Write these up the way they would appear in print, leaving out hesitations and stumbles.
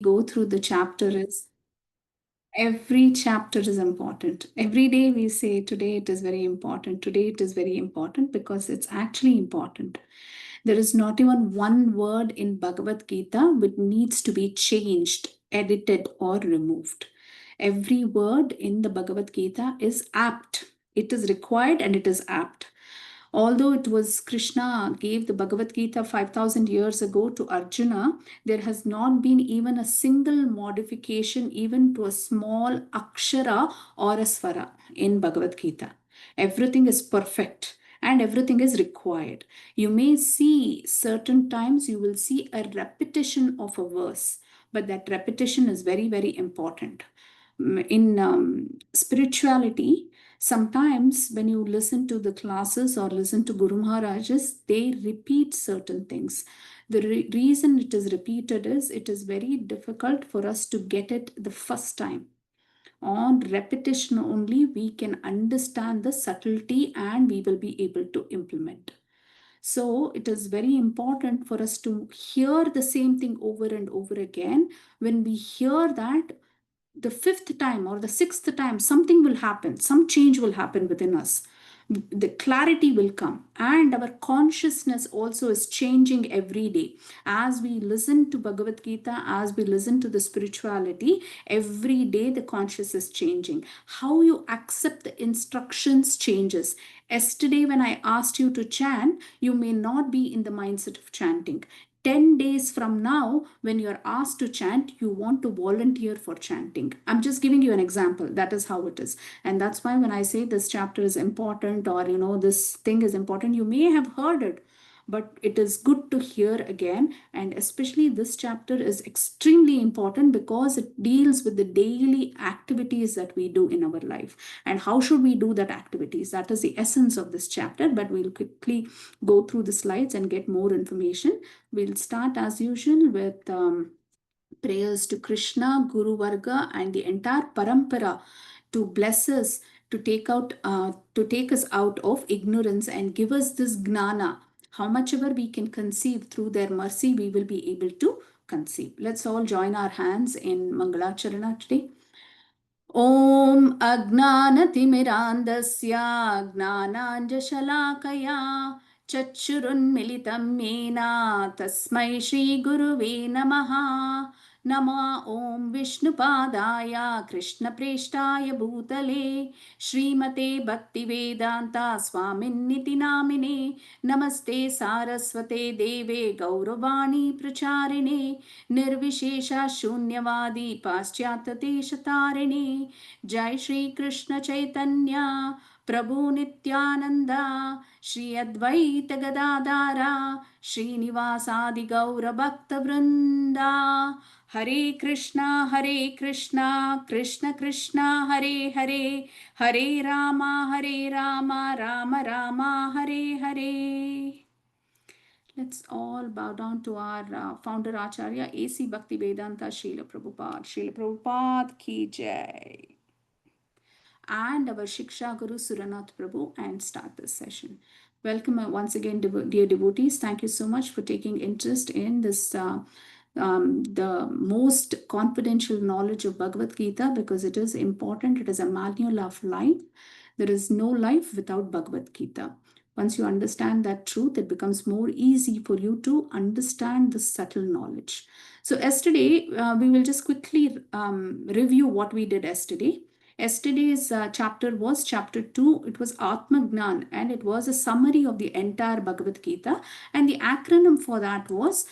go through the chapter is every chapter is important. Every day we say today it is very important. Today it is very important because it's actually important. There is not even one word in Bhagavad Gita which needs to be changed, edited, or removed. Every word in the Bhagavad Gita is apt. It is required and it is apt. Although it was Krishna gave the Bhagavad Gita 5000 years ago to Arjuna, there has not been even a single modification, even to a small akshara or a swara in Bhagavad Gita. Everything is perfect and everything is required. You may see certain times you will see a repetition of a verse, but that repetition is very, very important. In spirituality, sometimes when you listen to the classes or listen to Guru Maharajas, they repeat certain things. The reason it is repeated is it is very difficult for us to get it the first time. On repetition only, we can understand the subtlety and we will be able to implement. So it is very important for us to hear the same thing over and over again. When we hear that, the fifth time or the sixth time, something will happen, some change will happen within us. The clarity will come, and our consciousness also is changing every day. As we listen to Bhagavad Gita, as we listen to the spirituality, every day the conscious is changing. How you accept the instructions changes. Yesterday, when I asked you to chant, you may not be in the mindset of chanting. 10 days from now, when you're asked to chant, you want to volunteer for chanting. I'm just giving you an example. That is how it is. And that's why when I say this chapter is important, or this thing is important, you may have heard it, but it is good to hear again. And especially this chapter is extremely important because it deals with the daily activities that we do in our life. And how should we do that activities? That is the essence of this chapter, but we'll quickly go through the slides and get more information. We'll start as usual with prayers to Krishna, Guru Varga, and the entire parampara to bless us, to take us out of ignorance and give us this gnana. How much ever we can conceive through their mercy, we will be able to conceive. Let's all join our hands in Mangalacharana today. ॐ अज्ञानतिमिरान्धस्य ज्ञानाञ्जशलाकया चक्षुरुन्मिलितं येन तस्मै श्रीगुरुवे नमः। नमो ॐ विष्णुपादाय कृष्णप्रेष्ठाय भूतले श्रीमते भक्तिवेदान्ता स्वामिन्निति नामिने नमस्ते सारस्वते देवे गौरवाणी प्रचारिणे निर्विशेष शून्यवादी पाश्चात्यदेशतारिणे जय श्री कृष्ण चैतन्य प्रभु नित्यानंद श्री अद्वैत गदाधारा श्रीनिवासादि गौर भक्त वृंदा। हरे कृष्णा कृष्ण कृष्ण हरे हरे, हरे Ram Ram Ram Hare Hare. Let's all bow down to our founder Acharya A.C. Bhaktivedanta Srila Prabhupada. Srila Prabhupada ki jai. And our Shiksha Guru Suranath Prabhu, and start this session. Welcome once again, dear devotees. Thank you so much for taking interest in this, the most confidential knowledge of Bhagavad Gita, because it is important. It is a manual of life. There is no life without Bhagavad Gita. Once you understand that truth, it becomes more easy for you to understand the subtle knowledge. So yesterday, we will just quickly review what we did yesterday. Yesterday's chapter was chapter 2. It was Atma Gnan, and it was a summary of the entire Bhagavad Gita. And the acronym for that was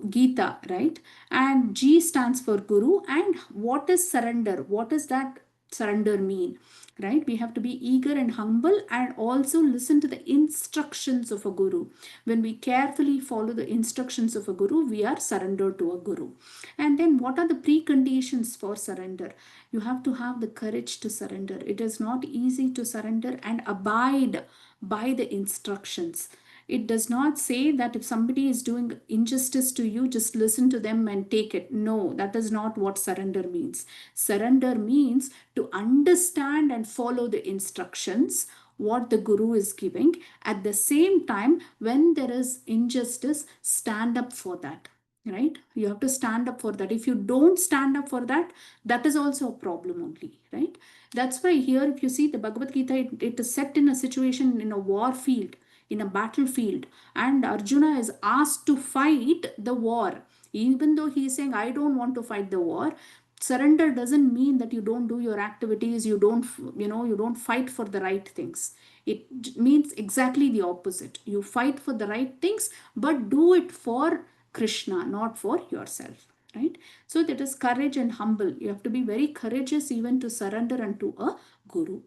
Gita, right? And G stands for Guru. And what is surrender? What does that surrender mean? Right? We have to be eager and humble and also listen to the instructions of a guru. When we carefully follow the instructions of a guru, we are surrendered to a guru. And then what are the preconditions for surrender? You have to have the courage to surrender. It is not easy to surrender and abide by the instructions. It does not say that if somebody is doing injustice to you, just listen to them and take it. No, that is not what surrender means. Surrender means to understand and follow the instructions, what the guru is giving. At the same time, when there is injustice, stand up for that. right? You have to stand up for that. If you don't stand up for that, that is also a problem only, right? That's why here, if you see the Bhagavad Gita, it is set in a situation in a war field, in a battlefield, and Arjuna is asked to fight the war. Even though he is saying, I don't want to fight the war, surrender doesn't mean that you don't do your activities, you don't, you don't fight for the right things. It means exactly the opposite. You fight for the right things, but do it for Krishna, not for yourself, right? So that is courage and humble. You have to be very courageous even to surrender unto a guru.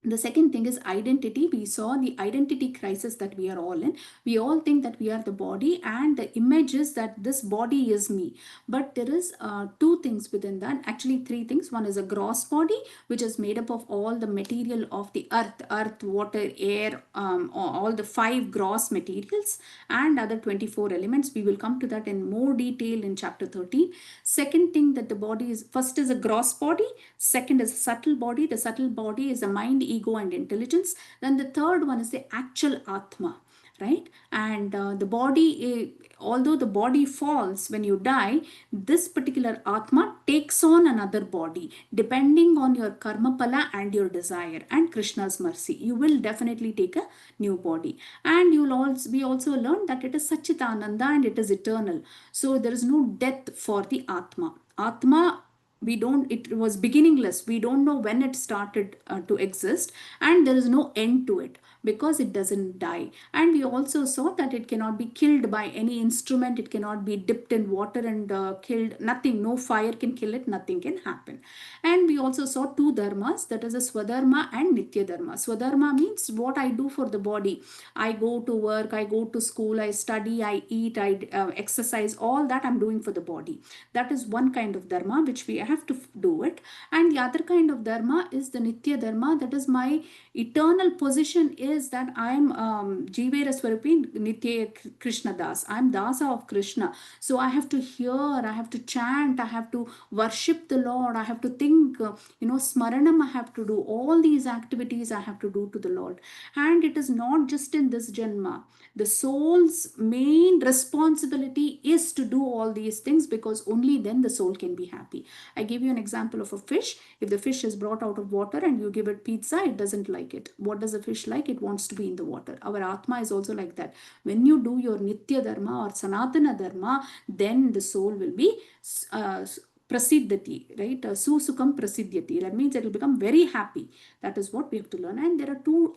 The second thing is identity. We saw the identity crisis that we are all in. We all think that we are the body, and the image is that this body is me. But there is two things within that, actually three things. One is a gross body, which is made up of all the material of the earth, water, air, all the five gross materials, and other 24 elements. We will come to that in more detail in chapter 13. Second thing that the body is, first is a gross body, second is a subtle body. The subtle body is the mind, ego, and intelligence. Then the third one is the actual Atma, right? And the body, although the body falls when you die, this particular Atma takes on another body depending on your karma pala and your desire and Krishna's mercy. You will definitely take a new body, and you will also, we also learned that it is Satchitananda and it is eternal. So there is no death for the Atma. We don't, it was beginningless. We don't know when it started to exist, and there is no end to it because it doesn't die. And we also saw that it cannot be killed by any instrument. It cannot be dipped in water and killed. Nothing, no fire can kill it, nothing can happen. And we also saw two dharmas, that is a swadharma and nitya dharma. Swadharma means what I do for the body. I go to work, I go to school, I study, I eat, I exercise, all that I'm doing for the body. That is one kind of dharma which we have to do it. And the other kind of dharma is the nitya dharma. That is my eternal position, is that I am Jivera Swarupi Nitya Krishna Das. I am Dasa of Krishna. So I have to hear, I have to chant, I have to worship the Lord, I have to think, Smaranam I have to do. All these activities I have to do to the Lord. And it is not just in this Janma. The soul's main responsibility is to do all these things, because only then the soul can be happy. I give you an example of a fish. If the fish is brought out of water and you give it pizza, it doesn't like it. What does a fish like? It wants to be in the water. Our Atma is also like that. When you do your Nitya Dharma or Sanatana Dharma, then the soul will be uh, prasiddhati, right? Susukam prasiddhyati. That means it will become very happy. That is what we have to learn. And there are two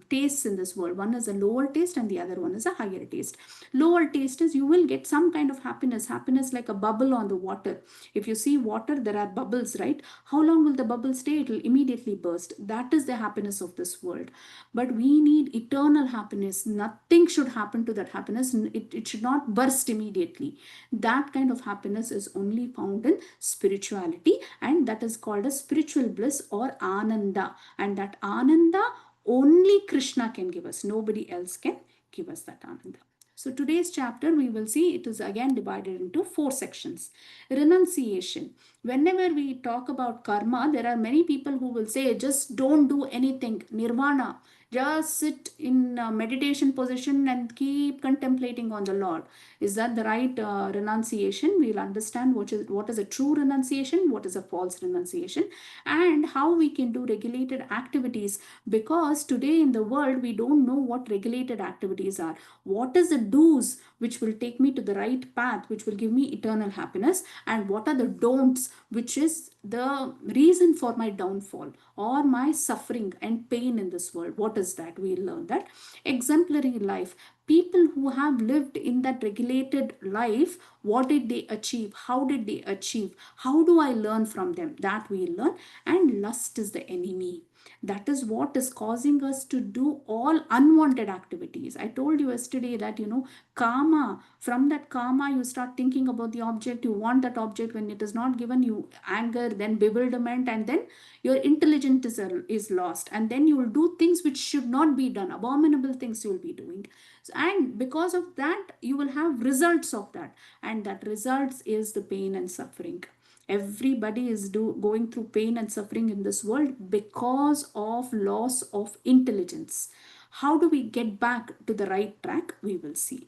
tastes in this world. One is a lower taste and the other one is a higher taste. Lower taste is you will get some kind of happiness. Happiness like a bubble on the water. If you see water, there are bubbles, right? How long will the bubble stay? It will immediately burst. That is the happiness of this world. But we need eternal happiness. Nothing should happen to that happiness. It should not burst immediately. That kind of happiness is only found in spirituality, and that is called a spiritual bliss or ananda. And that ananda only Krishna can give us. Nobody else can give us that ananda. So today's chapter, we will see it is again divided into four sections. Renunciation. Whenever we talk about karma, there are many people who will say, just don't do anything. Nirvana. Just sit in meditation position and keep contemplating on the Lord. Is that the right renunciation? We'll understand what is a true renunciation, what is a false renunciation, and how we can do regulated activities. Because today in the world, we don't know what regulated activities are. What is the do's which will take me to the right path, which will give me eternal happiness, and what are the don'ts, which is the reason for my downfall or my suffering and pain in this world. What is that? We'll learn that. Exemplary life. People who have lived in that regulated life, what did they achieve? How did they achieve? How do I learn from them? That we'll learn. And lust is the enemy. That is what is causing us to do all unwanted activities. I told you yesterday that, karma, from that karma, you start thinking about the object, you want that object. When it is not given, you anger, then bewilderment, and then your intelligence is lost. And then you will do things which should not be done, abominable things you will be doing. And because of that, you will have results of that. And that results is the pain and suffering. Everybody is going through pain and suffering in this world because of loss of intelligence. How do we get back to the right track? We will see.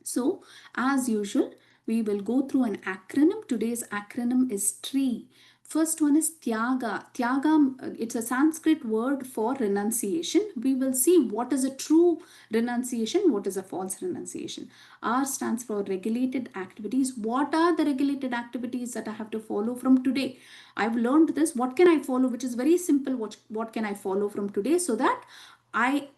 So, as usual, We will go through an acronym. Today's acronym is TREE. First one is Tyaga. Tyaga, it's a Sanskrit word for renunciation. We will see what is a true renunciation, what is a false renunciation. R stands for regulated activities. What are the regulated activities that I have to follow from today? I've learned this. What can I follow? Which is very simple. What can I follow from today so that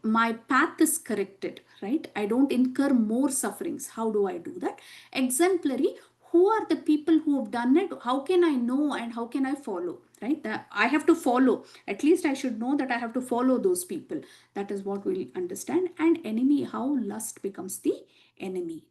my path is corrected, right? I don't incur more sufferings. How do I do that? Exemplary. Who are the people who have done it? How can I know and how can I follow? Right? That I have to follow. At least I should know that I have to follow those people. That is what we'll understand. And enemy, how lust becomes the enemy.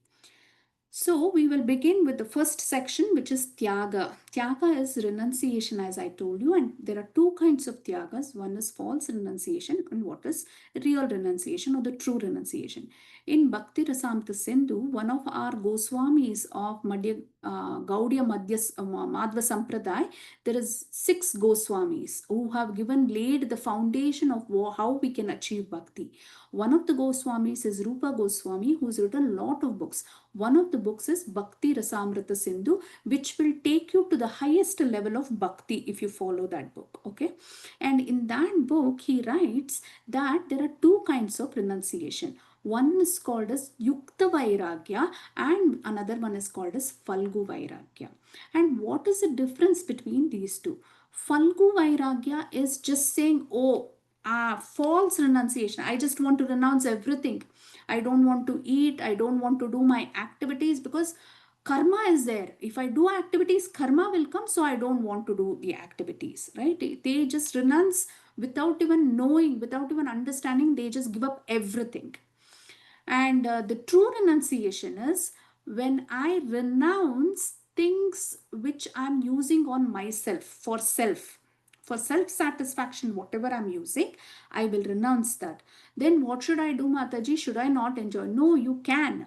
So we will begin with the first section, which is Tyaga. Tyaga is renunciation, as I told you, and there are two kinds of Tyagas. One is false renunciation, and what is real renunciation or the true renunciation. In Bhakti Rasamrita Sindhu, one of our Goswamis of Gaudiya Madhva Sampradaya, there is 6 Goswamis who have laid the foundation of how we can achieve Bhakti. One of the Goswamis is Rupa Goswami, who's written a lot of books. One of the books is Bhakti Rasamrita Sindhu, which will take you to the highest level of Bhakti if you follow that book. Okay. And in that book, he writes that there are two kinds of renunciation. One is called as Yukta Vairagya and another one is called as Falgu Vairagya. And what is the difference between these two? Falgu Vairagya is just saying, oh, false renunciation. I just want to renounce everything. I don't want to eat. I don't want to do my activities because karma is there. If I do activities, karma will come. So I don't want to do the activities, right? They just renounce without even knowing, without even understanding. They just give up everything. And the true renunciation is when I renounce things which I'm using on myself for self satisfaction, whatever I'm using, I will renounce that. Then what should I do, Mataji? Should I not enjoy? No, you can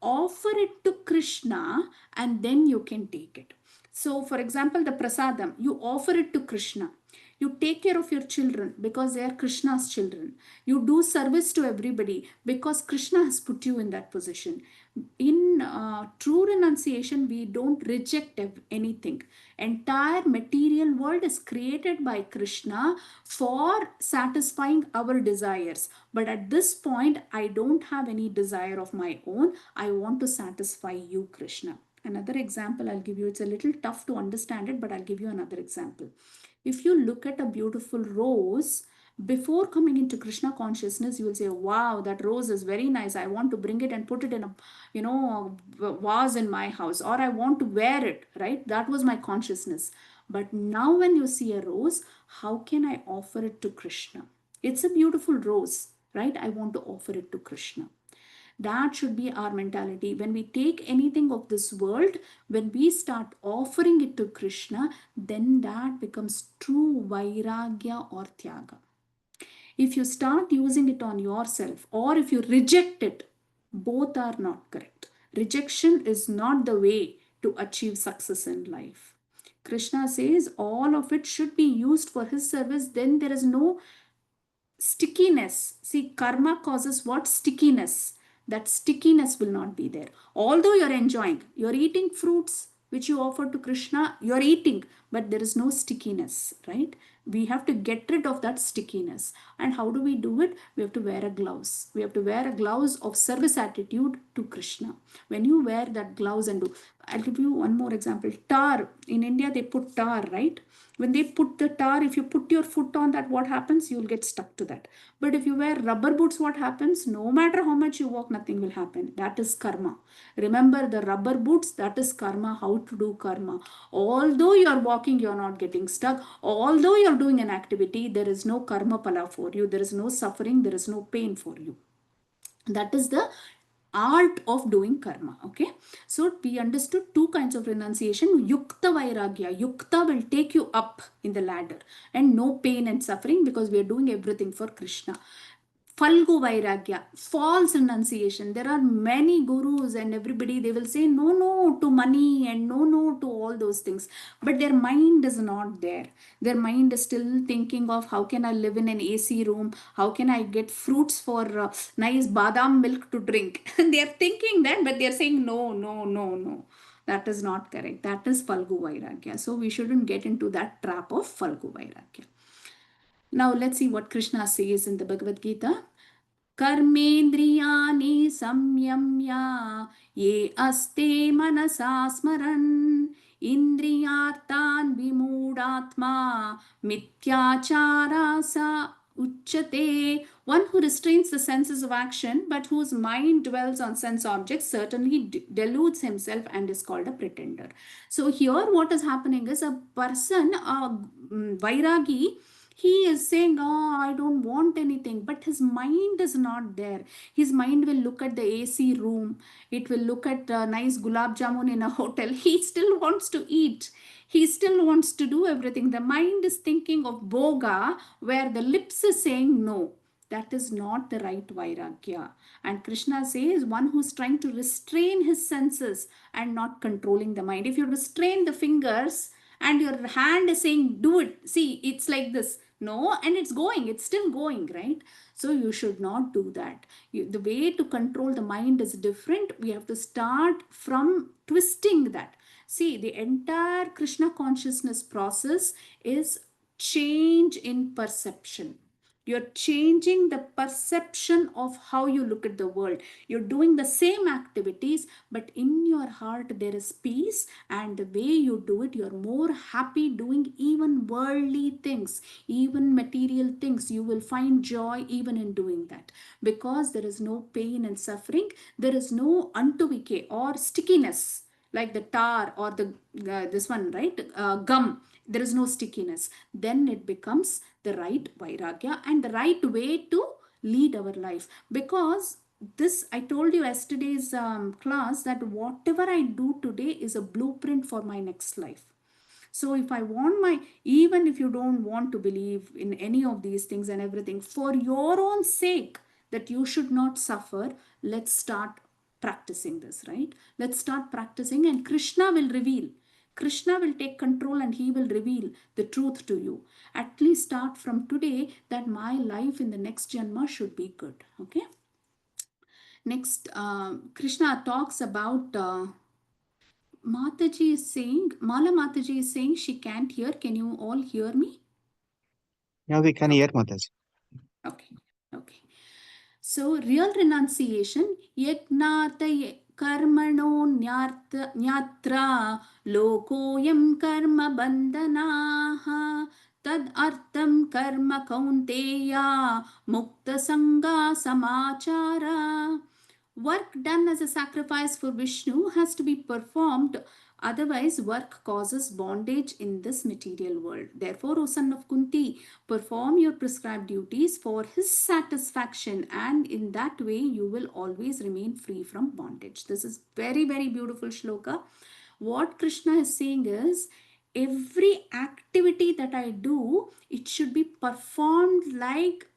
offer it to Krishna and then you can take it. So, for example, the prasadam, you offer it to Krishna. You take care of your children because they are Krishna's children. You do service to everybody because Krishna has put you in that position. In true renunciation, we don't reject anything. Entire material world is created by Krishna for satisfying our desires. But at this point, I don't have any desire of my own. I want to satisfy you, Krishna. Another example I'll give you. It's a little tough to understand it, but I'll give you another example. If you look at a beautiful rose, before coming into Krishna consciousness, you will say, wow, that rose is very nice. I want to bring it and put it in a vase in my house, or I want to wear it, right? That was my consciousness. But now when you see a rose, how can I offer it to Krishna? It's a beautiful rose, right? I want to offer it to Krishna. That should be our mentality. When we take anything of this world, when we start offering it to Krishna, then that becomes true Vairagya or Tyaga. If you start using it on yourself or if you reject it, both are not correct. Rejection is not the way to achieve success in life. Krishna says all of it should be used for his service, then there is no stickiness. See, karma causes what? Stickiness. That stickiness will not be there. Although you're enjoying, you're eating fruits which you offer to Krishna, you're eating, but there is no stickiness, right? We have to get rid of that stickiness. And how do we do it? We have to wear a gloves. We have to wear a gloves of service attitude to Krishna. When you wear that gloves and do, I'll give you one more example. Tar. In India, they put tar, right? When they put the tar, if you put your foot on that, what happens? You'll get stuck to that. But if you wear rubber boots, what happens? No matter how much you walk, nothing will happen. That is karma. Remember the rubber boots, that is karma, how to do karma. Although you're walking, you're not getting stuck. Although you're doing an activity, there is no karma pala for you. There is no suffering. There is no pain for you. That is the art of doing karma. Okay, so we understood two kinds of renunciation. Yukta Vairagya. Yukta will take you up in the ladder and no pain and suffering because we are doing everything for Krishna. Falgu Vairagya, false renunciation. There are many gurus and everybody, they will say no, no to money and no, no to all those things. But their mind is not there. Their mind is still thinking of how can I live in an AC room? How can I get fruits for nice badam milk to drink? They are thinking that, but they are saying no, no, no, no. That is not correct. That is Falgu Vairagya. So we shouldn't get into that trap of Falgu Vairagya. Now let's see what Krishna says in the Bhagavad Gita. कर्मेन्द्रियाणि संयम्य ये अस्ते मनसा स्मरन् इन्द्रियार्थान् विमूढात्मा मिथ्याचारा स uchyate. One who restrains the senses of action but whose mind dwells on sense objects certainly deludes himself and is called a pretender. So here what is happening is a person, a vairagi, he is saying, oh, I don't want anything, but his mind is not there. His mind will look at the AC room, it will look at a nice gulab jamun in a hotel. He still wants to eat, he still wants to do everything. The mind is thinking of boga where the lips is saying no. That is not the right vairagya. And Krishna says one who's trying to restrain his senses and not controlling the mind. If you restrain the fingers and your hand is saying do it, see, it's like this, no, and it's going, it's still going, right? So you should not do that. The way to control the mind is different. We have to start from twisting that. See, the entire Krishna consciousness process is change in perception. You're changing the perception of how you look at the world. You're doing the same activities, but in your heart there is peace, and the way you do it, you're more happy doing even worldly things, even material things. You will find joy even in doing that, because there is no pain and suffering. There is no untuike or stickiness like the tar or the this one, right, gum. There is no stickiness. Then it becomes the right vairagya and the right way to lead our life. Because this, I told you yesterday's class, that whatever I do today is a blueprint for my next life. So if I want my, even if you don't want to believe in any of these things and everything, for your own sake, that you should not suffer, let's start practicing this, right? Let's start practicing, and Krishna will reveal. Krishna will take control and he will reveal the truth to you. At least start from today that my life in the next Janma should be good. Okay. Next, Krishna talks about Mathaji is saying, Mala Mathaji is saying she can't hear. Can you all hear me? Yeah, we can hear Okay. Mathaji. Okay. Okay. So, real renunciation, yagnata karmano nyatra lokoyam karma bandanaha tad artam karma kaunteya mukta sangha samachara. Work done as a sacrifice for Vishnu has to be performed, otherwise, work causes bondage in this material world. Therefore, O son of Kunti, perform your prescribed duties for his satisfaction, and in that way, you will always remain free from bondage. This is very, very beautiful shloka. What Krishna is saying is, every activity that I do, it should be performed like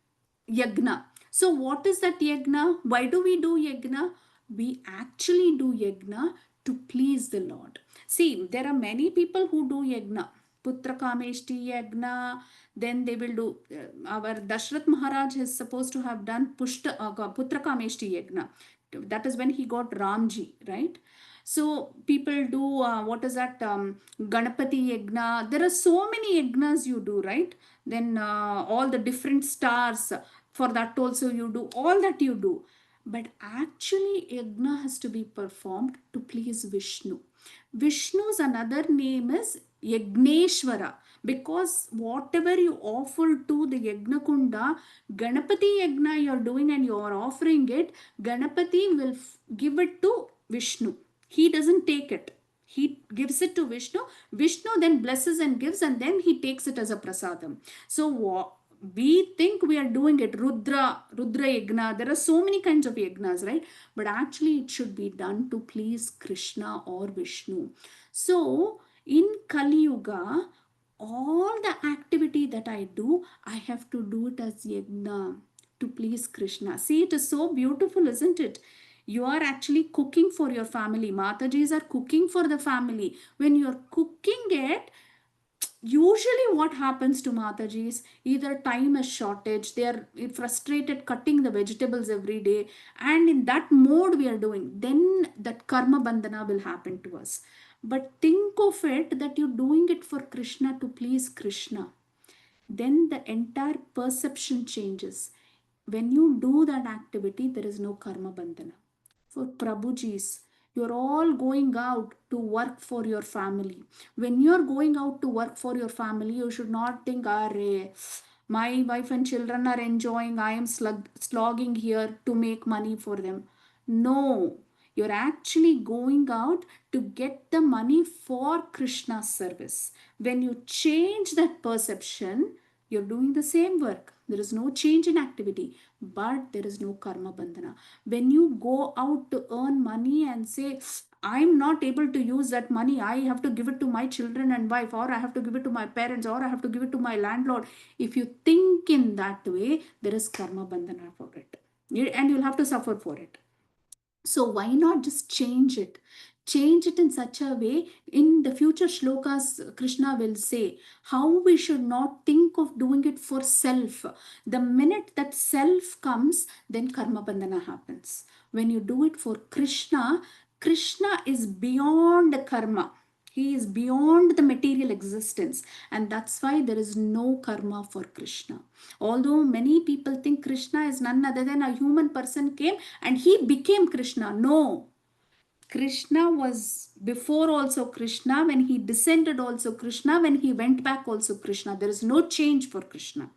yagna. So, what is that yagna? Why do we do yagna? We actually do yagna to please the Lord. See, there are many people who do yagna. Putra Kameshti yagna. Then they will do. Our Dashrath Maharaj is supposed to have done Putra Kameshti yagna. That is when he got Ramji, right? So people do what is that, Ganapati yagna. There are so many yagnas you do, right? Then all the different stars, for that also you do, all that you do. But actually yagna has to be performed to please Vishnu. Vishnu's another name is Yagneshwara, because whatever you offer to the Yagna Kunda, Ganapati Yagna you're doing and you're offering it, Ganapati will give it to Vishnu. He doesn't take it. He gives it to Vishnu. Vishnu then blesses and gives, and then he takes it as a prasadam. So we think we are doing it, Rudra Yagna. There are so many kinds of yagnas, right? But actually, it should be done to please Krishna or Vishnu. So in Kali Yuga, all the activity that I do, I have to do it as yagna to please Krishna. See, it is so beautiful, isn't it? You are actually cooking for your family. Matajis are cooking for the family. When you're cooking it, usually what happens to Matajis, either time is shortage, they are frustrated cutting the vegetables every day, and in that mode we are doing, then that karma bandhana will happen to us. But think of it that you're doing it for Krishna, to please Krishna, then the entire perception changes. When you do that activity, there is no karma bandhana. For Prabhujis, you're all going out to work for your family. When you're going out to work for your family, you should not think, "Are my wife and children are enjoying, I am slogging here to make money for them." No, you're actually going out to get the money for Krishna's service. When you change that perception, you're doing the same work. There is no change in activity, but there is no karma bandhana. When you go out to earn money and say, "I'm not able to use that money, I have to give it to my children and wife, or I have to give it to my parents, or I have to give it to my landlord." If you think in that way, there is karma bandhana for it. And you'll have to suffer for it. So why not just change it? Change it in such a way. In the future shlokas, Krishna will say how we should not think of doing it for self. The minute that self comes, then karma bandhana happens. When you do it for Krishna, Krishna is beyond karma. He is beyond the material existence, and that's why there is no karma for Krishna. Although many people think Krishna is none other than a human person came and he became Krishna. No, Krishna was before also Krishna, when he descended also Krishna, when he went back also Krishna. There is no change for Krishna.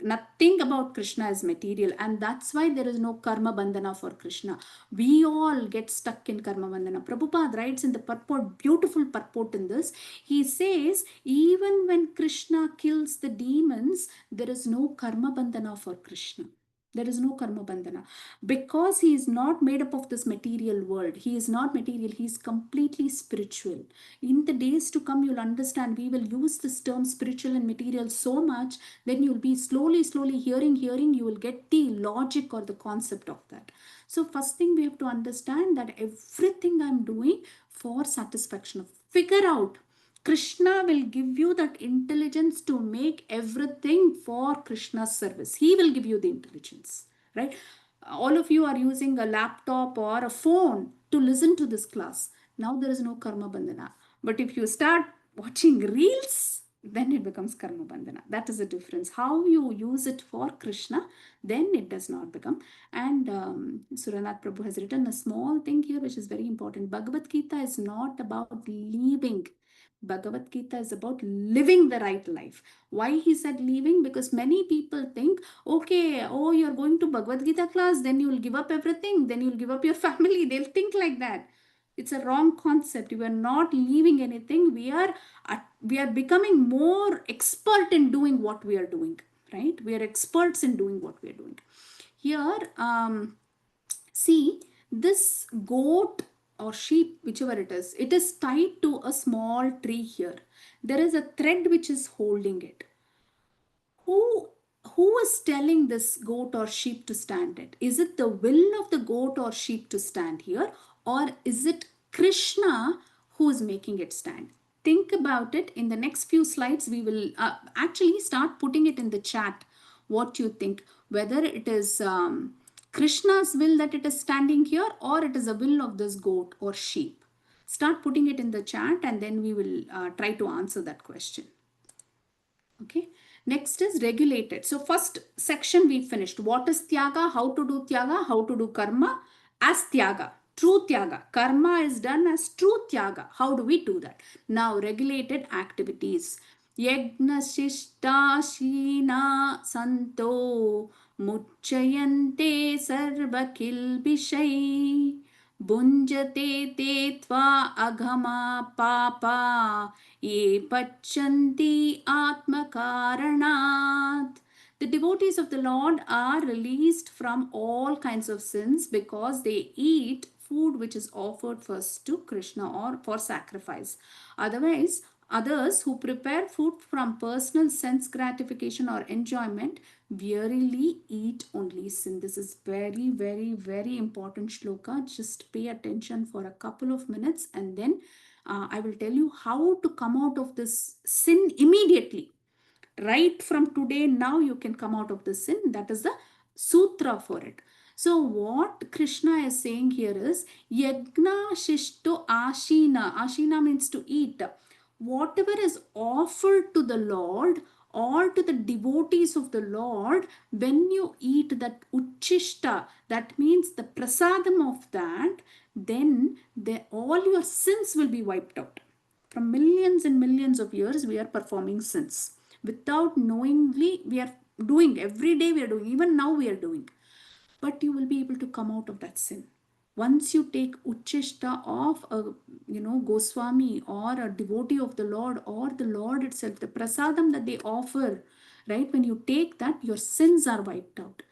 Nothing about Krishna is material, and that's why there is no karma bandhana for Krishna. We all get stuck in karma bandhana. Prabhupada writes in the purport, beautiful purport in this. He says, even when Krishna kills the demons, there is no karma bandhana for Krishna. There is no karma bandhana because he is not made up of this material world. He is not material, he is completely spiritual. In the days to come, you'll understand. We will use this term spiritual and material so much, then you'll be slowly hearing, you will get the logic or the concept of that. So, first thing we have to understand that everything I'm doing for satisfaction of, figure out. Krishna will give you that intelligence to make everything for Krishna's service. He will give you the intelligence, right? All of you are using a laptop or a phone to listen to this class. Now there is no karma bandhana. But if you start watching reels, then it becomes karma bandhana. That is the difference. How you use it for Krishna, then it does not become. And Suranath Prabhu has written a small thing here which is very important. Bhagavad Gita is not about leaving. Bhagavad Gita is about living the right life. Why he said leaving? Because many people think, okay, oh, you're going to Bhagavad Gita class, then you'll give up everything, then you'll give up your family. They'll think like that. It's a wrong concept. We are not leaving anything. We are becoming more expert in doing what we are doing. Right? We are experts in doing what we are doing. Here, see, this goat or sheep, whichever it is tied to a small tree here. There is a thread which is holding it. Who is telling this goat or sheep to stand it? Is it the will of the goat or sheep to stand here, or is it Krishna who is making it stand? Think about it. In the next few slides we will actually start putting it in the chat, what you think, whether it is Krishna's will that it is standing here, or it is a will of this goat or sheep. Start putting it in the chat, and then we will try to answer that question. Okay. Next is regulated. So first section we finished. What is tyaga? How to do tyaga? How to do karma as tyaga? True tyaga. Karma is done as true tyaga. How do we do that? Now regulated activities. Yagna shishta shina santo muchayante sarva kilbishai Bunjate te tva agama papa ye pachanti atmakaranat. The devotees of the Lord are released from all kinds of sins because they eat food which is offered first to Krishna or for sacrifice. Otherwise, Others who prepare food from personal sense gratification or enjoyment wearily eat only sin. This is very, very, very important shloka. Just pay attention for a couple of minutes, and then I will tell you how to come out of this sin immediately. Right from today, now you can come out of the sin. That is the sutra for it. So what Krishna is saying here is yagna shishto ashina. Ashina means to eat. Whatever is offered to the Lord or to the devotees of the Lord, when you eat that uchishta, that means the prasadam of that, then all your sins will be wiped out. From millions and millions of years, we are performing sins. Without knowingly, we are doing. Every day we are doing. Even now we are doing. But you will be able to come out of that sin. Once you take uchishta of a Goswami or a devotee of the Lord or the Lord itself, the prasadam that they offer, right? When you take that, your sins are wiped out.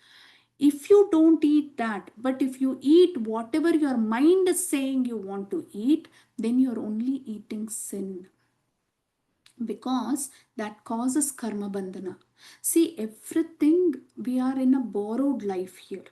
If you don't eat that, but if you eat whatever your mind is saying you want to eat, then you're only eating sin, because that causes karma bandhana. See, everything, we are in a borrowed life here.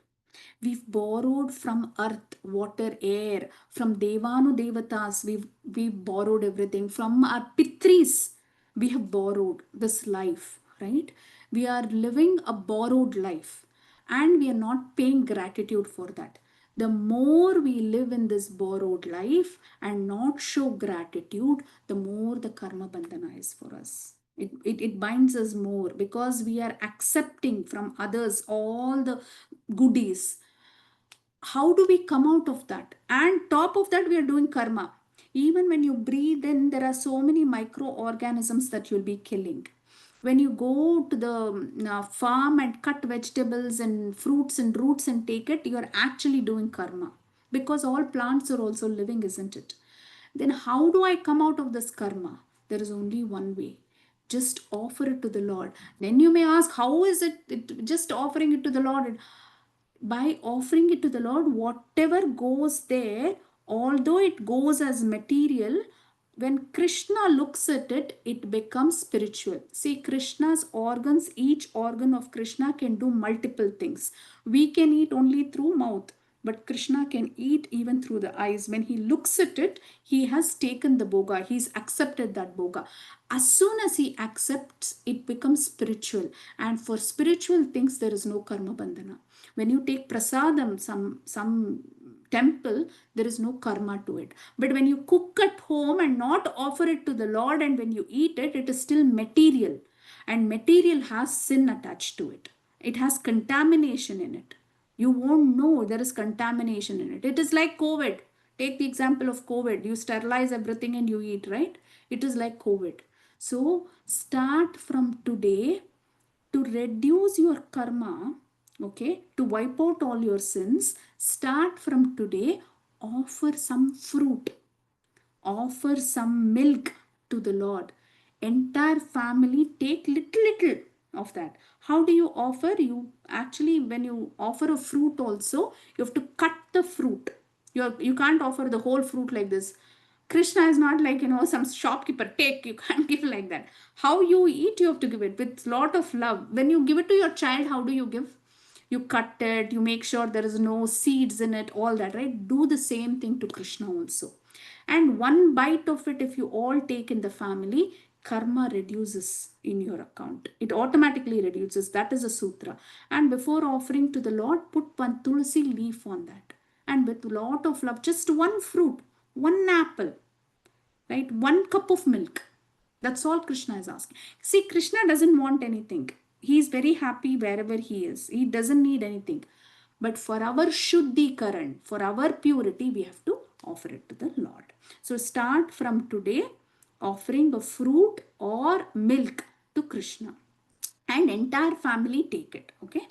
We've borrowed from earth, water, air, from Devanu Devatas, we've borrowed everything. From our Pitris, we have borrowed this life, right? We are living a borrowed life and we are not paying gratitude for that. The more we live in this borrowed life and not show gratitude, the more the karma bandhana is for us. It binds us more because we are accepting from others all the goodies. How do we come out of that? And top of that, we are doing karma. Even when you breathe in, there are so many microorganisms that you'll be killing. When you go to the farm and cut vegetables and fruits and roots and take it, you're actually doing karma, because all plants are also living, isn't it? Then how do I come out of this karma? There is only one way. Just offer it to the Lord. Then you may ask, how is it just offering it to the Lord? By offering it to the Lord, whatever goes there, although it goes as material, when Krishna looks at it, it becomes spiritual. See, Krishna's organs, each organ of Krishna can do multiple things. We can eat only through mouth, but Krishna can eat even through the eyes. When he looks at it, he has taken the boga, he's accepted that boga. As soon as he accepts, it becomes spiritual. And for spiritual things, there is no karma bandhana. When you take prasadam, some temple, there is no karma to it. But when you cook at home and not offer it to the Lord, and when you eat it, it is still material. And material has sin attached to it. It has contamination in it. You won't know there is contamination in it. It is like COVID. Take the example of COVID. You sterilize everything and you eat, right? It is like COVID. So start from today to reduce your karma, okay, to wipe out all your sins. Start from today, offer some fruit, offer some milk to the Lord. Entire family take little of that. How do you offer? You actually, when you offer a fruit also, you have to cut the fruit. You can't offer the whole fruit like this. Krishna is not like, some shopkeeper, take, you can't give like that. How you eat, you have to give it with lot of love. When you give it to your child, how do you give? You cut it, you make sure there is no seeds in it, all that, right? Do the same thing to Krishna also. And one bite of it, if you all take in the family, karma reduces in your account. It automatically reduces. That is a sutra. And before offering to the Lord, put one tulsi leaf on that. And with a lot of love, just one fruit, one apple, right? One cup of milk. That's all Krishna is asking. See, Krishna doesn't want anything. He is very happy wherever he is. He doesn't need anything. But for our Shuddhikaran, for our purity, we have to offer it to the Lord. So start from today offering a fruit or milk to Krishna. And entire family take it. Okay.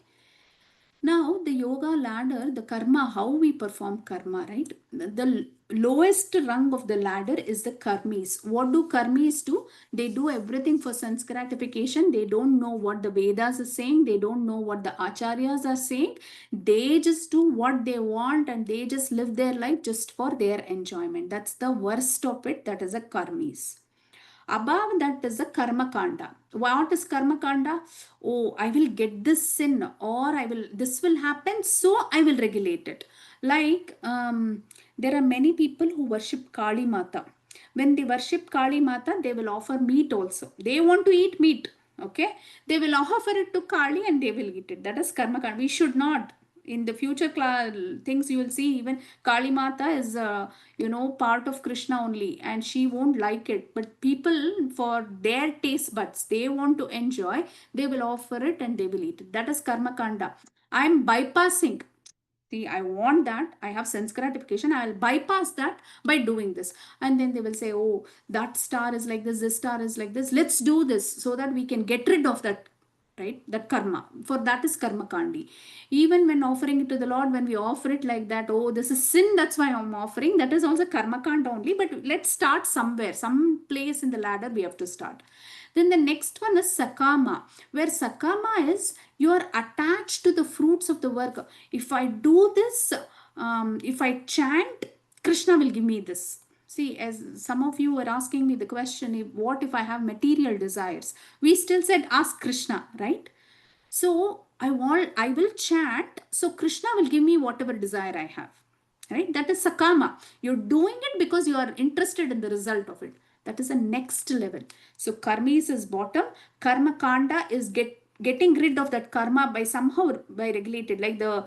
Now, the yoga ladder, the karma, how we perform karma, right? The lowest rung of the ladder is the karmis. What do karmis do? They do everything for sense gratification. They don't know what the Vedas are saying. They don't know what the acharyas are saying. They just do what they want and they just live their life just for their enjoyment. That's the worst of it. That is a karmis. Above that is the karma kanda. What is karma kanda? Oh, I will get this sin, or I will, this will happen, so I will regulate it. Like, there are many people who worship Kali Mata. When they worship Kali Mata, they will offer meat also. They want to eat meat. Okay, they will offer it to Kali and they will eat it. That is karma kanda. We should not. In the future things, you will see even Kali Mata is part of Krishna only, and she won't like it, but people, for their taste buds, they want to enjoy, they will offer it and they will eat it. That is karma kanda. I'm bypassing. See, I want that. I have sense gratification. I'll bypass that by doing this. And then they will say, oh, that star is like this star is like this. Let's do this so that we can get rid of that, right? That karma. For that is karma kandi. Even when offering it to the Lord, when we offer it like that, oh, this is sin, that's why I'm offering. That is also karma kanda only. But let's start somewhere, some place in the ladder we have to start. Then the next one is sakama, where sakama is you are attached to the fruits of the work. If I do this, if I chant, Krishna will give me this. See, as some of you were asking me the question, what if I have material desires? We still said, ask Krishna, right? So I will chant, so Krishna will give me whatever desire I have. Right? That is sakama. You're doing it because you are interested in the result of it. That is the next level. So karmis is bottom. Karma kanda is getting rid of that karma by somehow by regulated, like the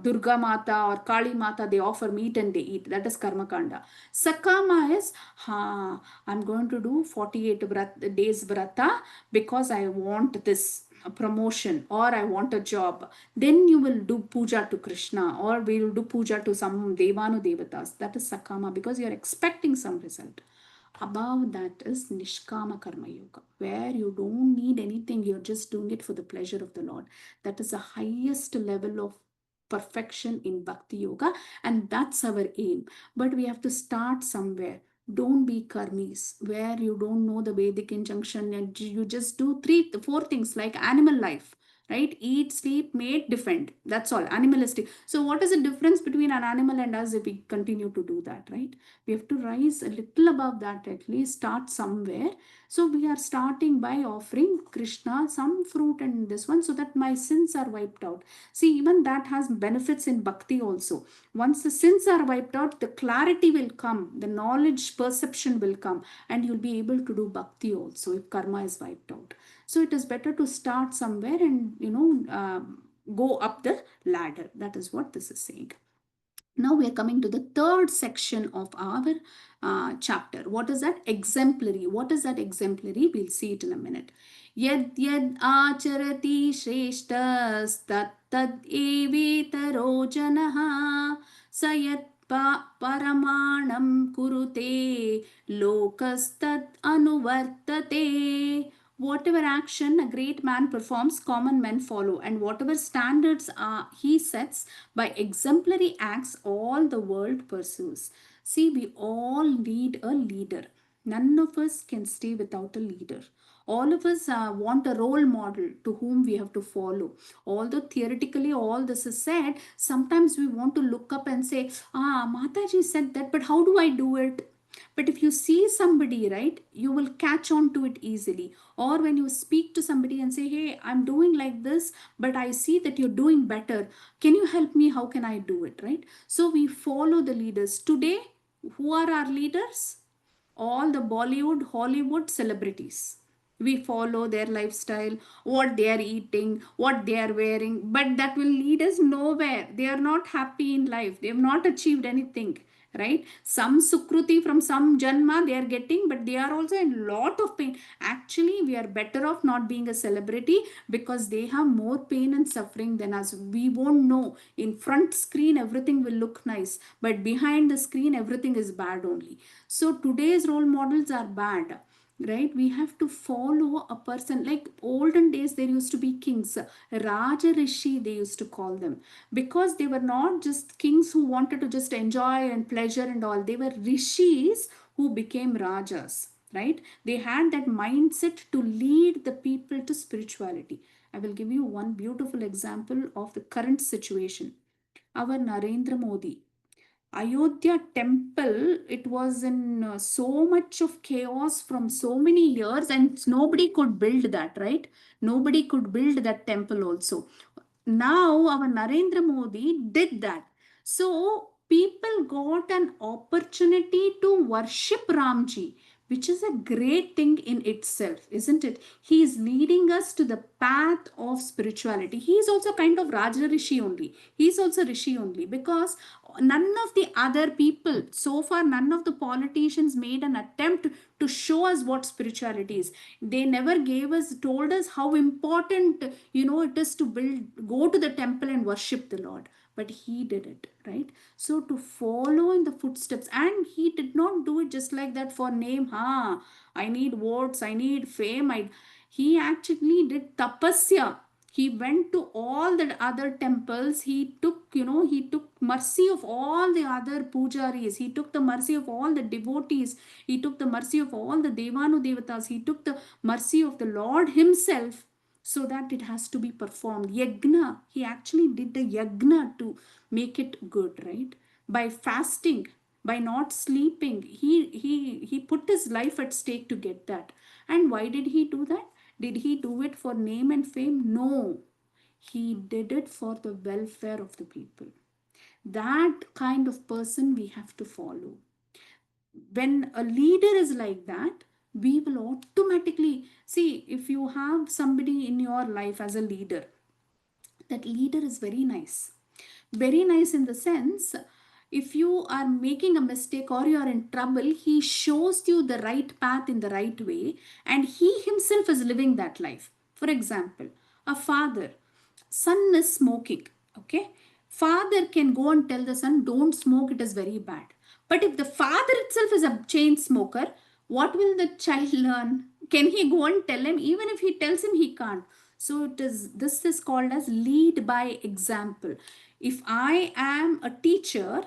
Durga Mata or Kali Mata, they offer meat and they eat. That is karma kanda. Sakama is, I'm going to do 48 days vrata because I want this promotion or I want a job. Then you will do puja to Krishna, or we will do puja to some Devanu Devatas. That is Sakama, because you are expecting some result. Above that is Nishkama Karma Yoga, where you don't need anything, you're just doing it for the pleasure of the Lord. That is the highest level of perfection in Bhakti Yoga, and that's our aim. But we have to start somewhere. Don't be karmis, where you don't know the Vedic injunction and you just do four things like animal life, right? Eat, sleep, mate, defend. That's all, animalistic. So what is the difference between an animal and us if we continue to do that, right? We have to rise a little above that, at least start somewhere. So we are starting by offering Krishna some fruit and this one, so that my sins are wiped out. See, even that has benefits in bhakti also. Once the sins are wiped out, the clarity will come, the knowledge perception will come, and you'll be able to do bhakti also if karma is wiped out. So it is better to start somewhere and go up the ladder. That is what this is saying. Now we are coming to the third section of our chapter. What is that? Exemplary. What is that exemplary? We'll see it in a minute. Yad yad acharati shreshtas tad evetaro janaha sayat paramanam kurute lokastad anuvartate. Whatever action a great man performs, common men follow, and whatever standards he sets, by exemplary acts, all the world pursues. See, we all need a leader. None of us can stay without a leader. All of us want a role model to whom we have to follow. Although theoretically all this is said, sometimes we want to look up and say, Mataji said that, but how do I do it? But if you see somebody, right, you will catch on to it easily. Or when you speak to somebody and say, hey, I'm doing like this, but I see that you're doing better. Can you help me? How can I do it? Right? So we follow the leaders. Today, who are our leaders? All the Bollywood, Hollywood celebrities. We follow their lifestyle, what they are eating, what they are wearing, but that will lead us nowhere. They are not happy in life. They have not achieved anything, right? Some sukruti from some janma they are getting, but they are also in lot of pain. Actually, we are better off not being a celebrity, because they have more pain and suffering than us. We won't know. In front screen everything will look nice, but behind the screen everything is bad only. So today's role models are bad, right? We have to follow a person. Like olden days, there used to be kings, Raja Rishi they used to call them, because they were not just kings who wanted to just enjoy and pleasure and all. They were rishis who became rajas, right? They had that mindset to lead the people to spirituality. I will give you one beautiful example of the current situation. Our Narendra Modi, Ayodhya temple, it was in so much of chaos from so many years, and nobody could build that, right? Nobody could build that temple also. Now, our Narendra Modi did that. So, people got an opportunity to worship Ramji, which is a great thing in itself, isn't it? He is leading us to the path of spirituality. He is also kind of Raja Rishi only. He is also Rishi only, because none of the other people, so far, none of the politicians made an attempt to show us what spirituality is. They never told us how important, it is to go to the temple and worship the Lord. But he did it, right? So to follow in the footsteps, and he did not do it just like that for name. I need votes, I need fame. He actually did tapasya. He went to all the other temples. He took mercy of all the other pujaris. He took the mercy of all the devotees. He took the mercy of all the devanu devatas. He took the mercy of the Lord himself, so that it has to be performed. Yagna, he actually did the yagna to make it good, right? By fasting, by not sleeping, he put his life at stake to get that. And why did he do that? Did he do it for name and fame? No, he did it for the welfare of the people. That kind of person we have to follow. When a leader is like that, we will automatically see. If you have somebody in your life as a leader, that leader is very nice. Very nice in the sense, if you are making a mistake or you are in trouble, he shows you the right path in the right way, and he himself is living that life. For example, a father, son is smoking, okay? Father can go and tell the son, don't smoke, it is very bad. But if the father itself is a chain smoker, what will the child learn? Can he go and tell him? Even if he tells him, he can't. So this is called as lead by example. If I am a teacher,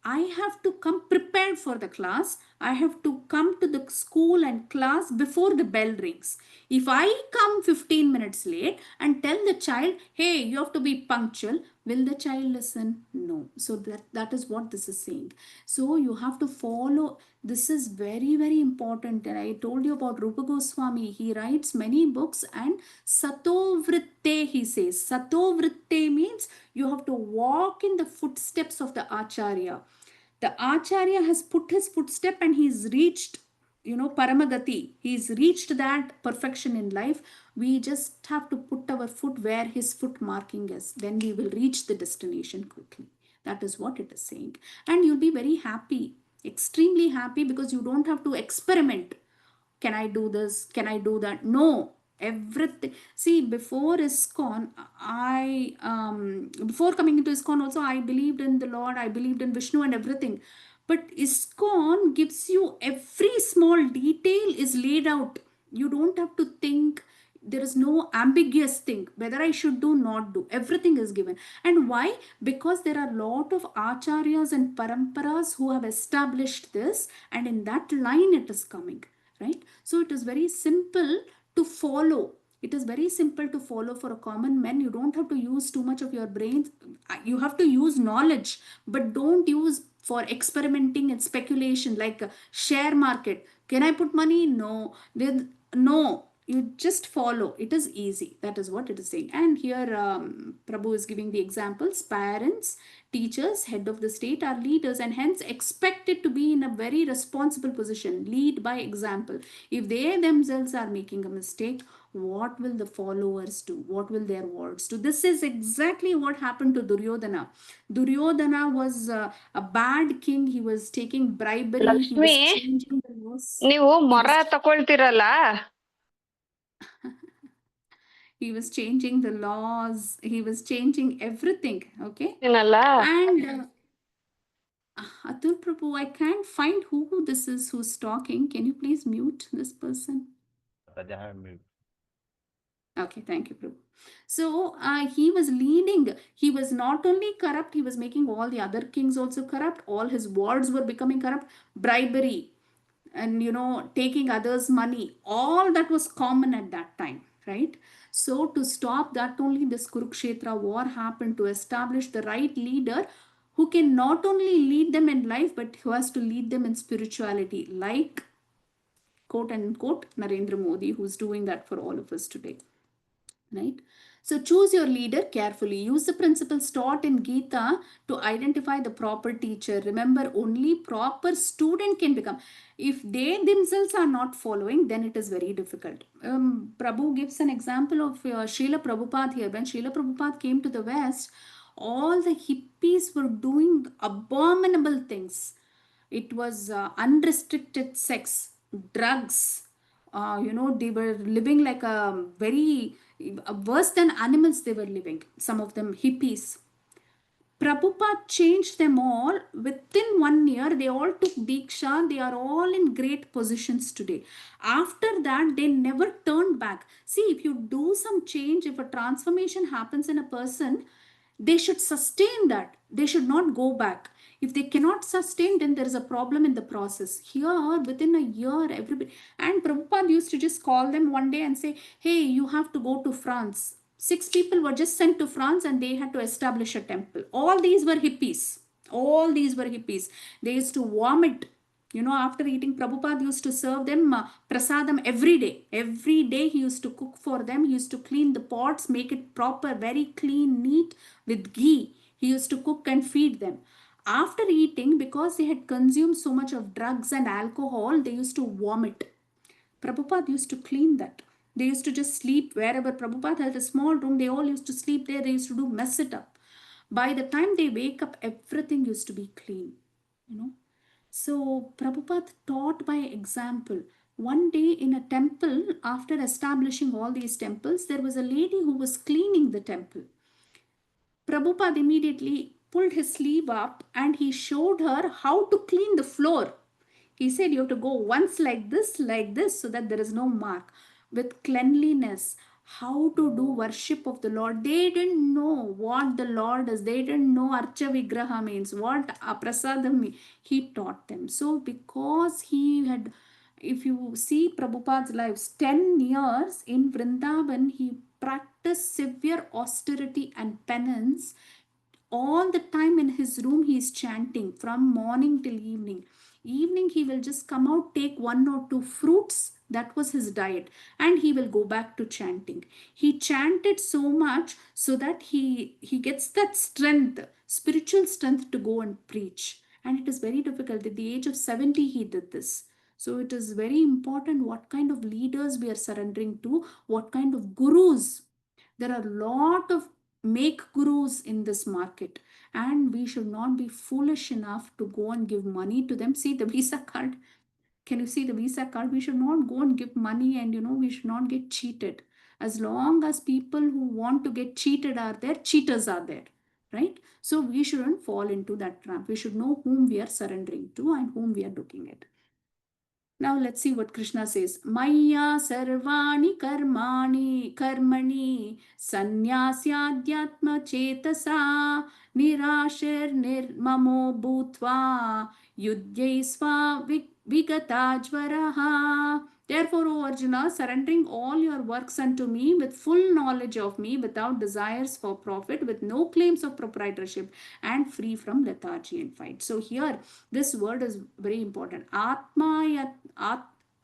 I have to come prepared for the class. I have to come to the school and class before the bell rings. If I come 15 minutes late and tell the child, hey, you have to be punctual, will the child listen? No. So that is what this is saying. So you have to follow. This is very, very important. And I told you about Rupa Goswami. He writes many books, and Satovritte, he says. Satovritte means you have to walk in the footsteps of the Acharya. The Acharya has put his footstep and he's reached, Paramagati. He's reached that perfection in life. We just have to put our foot where his foot marking is. Then we will reach the destination quickly. That is what it is saying. And you'll be very happy, extremely happy, because you don't have to experiment. Can I do this? Can I do that? No. Everything. See, before ISKCON, before coming into ISKCON also, I believed in the Lord, I believed in Vishnu and everything. But ISKCON gives you every small detail is laid out. You don't have to think. There is no ambiguous thing whether I should do, not do. Everything is given. And why? Because there are a lot of acharyas and paramparas who have established this, and in that line it is coming, right? So it is very simple to follow. It is very simple to follow for a common man. You don't have to use too much of your brains. You have to use knowledge, but don't use for experimenting and speculation, like share market. Can I put money? No. No, you just follow. It is easy. That is what it is saying. And here Prabhu is giving the examples. Parents, teachers, head of the state are leaders, and hence expected to be in a very responsible position. Lead by example. If they themselves are making a mistake, what will the followers do? What will their wards do? This is exactly what happened to Duryodhana. Duryodhana was a bad king. He was taking bribery. He Lakshmi, was changing the laws. ನೀವು He ಮೊರ was ತಕೊಳ್ತೀರಲ್ಲ, he was changing the laws. He was changing everything. Okay. ಏನಲ್ಲ And Atul Prabhu, I can't find who this is who's talking. Can you please mute this person? Okay, thank you, Prabhu. So he was leading. He was not only corrupt, he was making all the other kings also corrupt. All his wards were becoming corrupt. Bribery and, taking others' money. All that was common at that time, right? So to stop that, only this Kurukshetra war happened, to establish the right leader who can not only lead them in life but who has to lead them in spirituality, like quote unquote Narendra Modi, who's doing that for all of us today. Right? So choose your leader carefully. Use the principles taught in Gita to identify the proper teacher. Remember, only proper student can become. If they themselves are not following, then it is very difficult. Prabhu gives an example of Srila Prabhupada here. When Srila Prabhupada came to the West, all the hippies were doing abominable things. It was unrestricted sex, drugs. They were living like a very worse than animals. They were living. Some of them hippies. Prabhupada changed them all within 1 year. They all took Diksha. They are all in great positions today. After that, they never turned back. See, if you do some change, if a transformation happens in a person, they should sustain that. They should not go back. If they cannot sustain, then there is a problem in the process. Here, within a year, everybody. And Prabhupada used to just call them one day and say, hey, you have to go to France. 6 people were just sent to France and they had to establish a temple. All these were hippies. All these were hippies. They used to vomit. After eating, Prabhupada used to serve them prasadam every day. Every day he used to cook for them. He used to clean the pots, make it proper, very clean, neat with ghee. He used to cook and feed them. After eating, because they had consumed so much of drugs and alcohol, they used to vomit. Prabhupada used to clean that. They used to just sleep wherever Prabhupada had a small room. They all used to sleep there. They used to mess it up. By the time they wake up, everything used to be clean. You know. So Prabhupada taught by example. One day in a temple, after establishing all these temples, there was a lady who was cleaning the temple. Prabhupada immediately pulled his sleeve up and he showed her how to clean the floor. He said you have to go once like this, so that there is no mark. With cleanliness, how to do worship of the Lord. They didn't know what the Lord is. They didn't know Archa Vigraha means, what Prasadam means. He taught them. So because he had, if you see Prabhupada's lives, 10 years in Vrindavan, he practiced severe austerity and penance. All the time in his room he is chanting from morning till evening. He will just come out, take 1 or 2 fruits. That was his diet, and he will go back to chanting. He chanted so much so that he gets that strength, spiritual strength, to go and preach. And it is very difficult. At the age of 70 he did this. So it is very important what kind of leaders we are surrendering to, what kind of gurus. There are a lot of make gurus in this market, and we should not be foolish enough to go and give money to them. See the Visa card. Can you see the Visa card? We should not go and give money, and we should not get cheated. As long as people who want to get cheated are there, cheaters are there, right? So we shouldn't fall into that trap. We should know whom we are surrendering to and whom we are looking at. Now let's see what Krishna says. Maya sarvani karmani sannyasyadyatma chetasa nirashir nirmamo bhutva yudyaisva vigatajvaraha. Therefore, O Arjuna, surrendering all your works unto me with full knowledge of me, without desires for profit, with no claims of proprietorship, and free from lethargy and fight. So here, this word is very important. Atma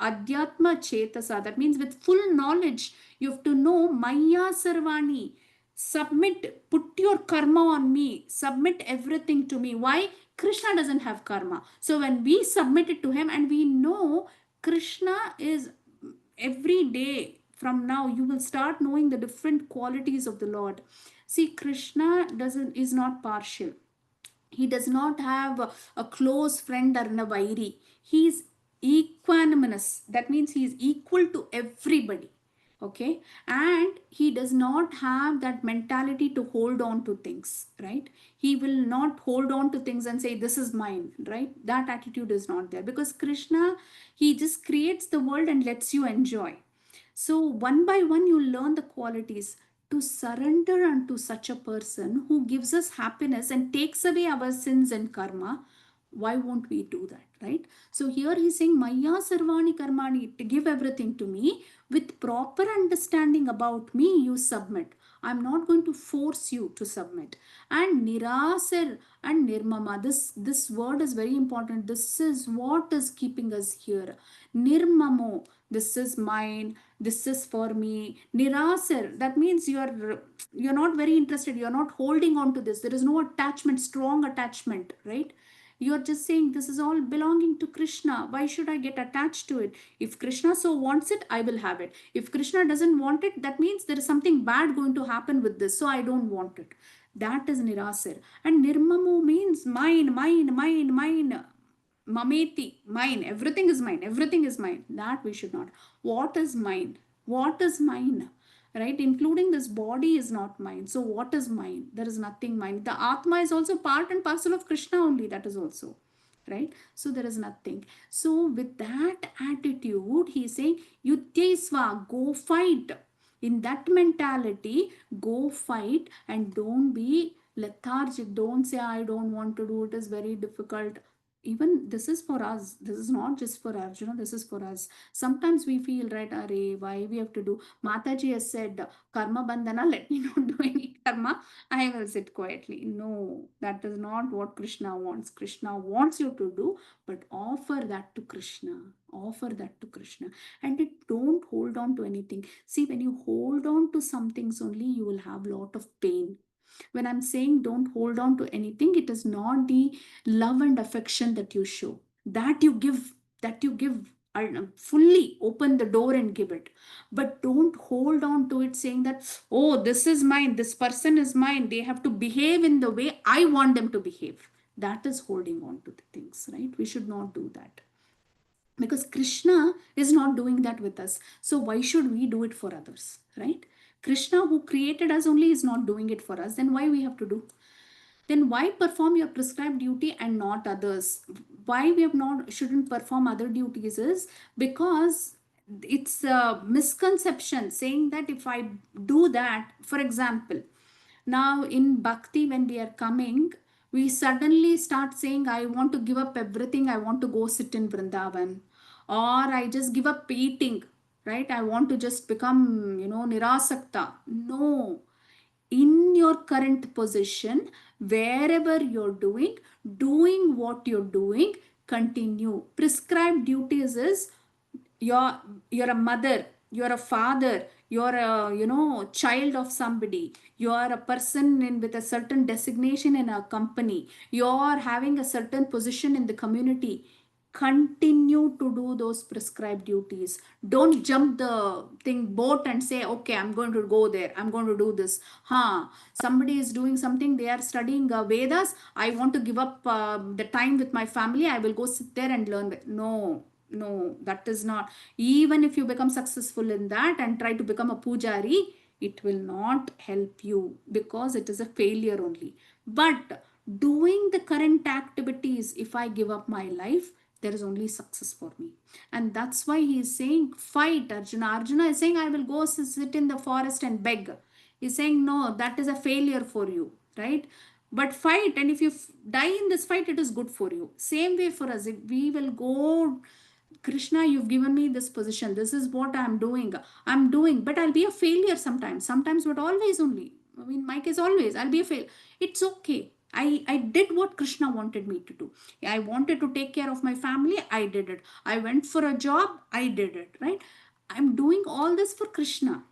Adhyatma Chetasa. That means with full knowledge. You have to know Maya Sarvani. Submit, put your karma on me. Submit everything to me. Why? Krishna doesn't have karma. So when we submit it to him, and we know Krishna is, every day from now you will start knowing the different qualities of the Lord. See, Krishna is not partial. He does not have a close friend or a vairi. He is equanimous. That means he is equal to everybody. Okay, and he does not have that mentality to hold on to things, right? He will not hold on to things and say this is mine, right? That attitude is not there, because Krishna, he just creates the world and lets you enjoy. So one by one you learn the qualities. To surrender unto such a person who gives us happiness and takes away our sins and karma, why won't we do that, right? So here he's saying Maya Sarvani Karmani, to give everything to me. With proper understanding about me, you submit. I'm not going to force you to submit. And nirasar and nirmama, this word is very important. This is what is keeping us here. Nirmamo, this is mine, this is for me. Nirasar, that means you're not very interested, you're not holding on to this. There is no attachment, strong attachment, right? You're just saying this is all belonging to Krishna. Why should I get attached to it? If Krishna so wants it, I will have it. If Krishna doesn't want it, that means there is something bad going to happen with this, so I don't want it. That is nirasir. And nirmamo means mine, mine, mine, mine. Mameti, mine. Everything is mine. Everything is mine. That we should not. What is mine? What is mine? Right? Including this body is not mine. So what is mine? There is nothing mine. The Atma is also part and parcel of Krishna only. That is also. Right? So there is nothing. So with that attitude, he is saying, Yudhyaisva, go fight. In that mentality, go fight and don't be lethargic. Don't say, I don't want to do it, is very difficult. Even this is for us, this is not just for Arjuna, this is for us. Sometimes we feel, right, Are, why we have to do? Mataji has said, karma bandhana, let me not do any karma, I will sit quietly. No, that is not what Krishna wants. Krishna wants you to do, but offer that to Krishna. Offer that to Krishna. And it, don't hold on to anything. See, when you hold on to some things only, you will have a lot of pain. When I'm saying don't hold on to anything, it is not the love and affection that you show, that you give fully open the door and give it. But don't hold on to it saying that, oh, this is mine, this person is mine, they have to behave in the way I want them to behave. That is holding on to the things, right? We should not do that, because Krishna is not doing that with us. So why should we do it for others, right? Krishna, who created us, only is not doing it for us. Then why we have to do? Then why perform your prescribed duty and not others? Why we have not shouldn't perform other duties is because it's a misconception saying that if I do that, for example, now in bhakti, when we are coming, we suddenly start saying, I want to give up everything, I want to go sit in Vrindavan, or I just give up eating, right? I want to just become, nirasakta. No, in your current position, wherever you're doing what you're doing, continue. Prescribed duties is, you're you're a mother, you're a father, you're a child of somebody, you're a person in with a certain designation in a company, you're having a certain position in the community. Continue to do those prescribed duties. Don't jump the thing boat and say, okay, I'm going to go there, I'm going to do this. Somebody is doing something, they are studying Vedas, I want to give up the time with my family, I will go sit there and learn. No, no, that is not. Even if you become successful in that and try to become a pujari, it will not help you, because it is a failure only. But doing the current activities, if I give up my life, there is only success for me. And that's why he is saying, fight. Arjuna is saying, I will go sit in the forest and beg. He's saying, no, that is a failure for you, right? But fight, and if you die in this fight, it is good for you. Same way for us, if we will go, Krishna, you've given me this position, this is what I'm doing, but I'll be a failure sometimes, but always only, I mean, my case, always I'll be a fail. It's okay. I did what Krishna wanted me to do. I wanted to take care of my family, I did it. I went for a job, I did it, right? I'm doing all this for Krishna.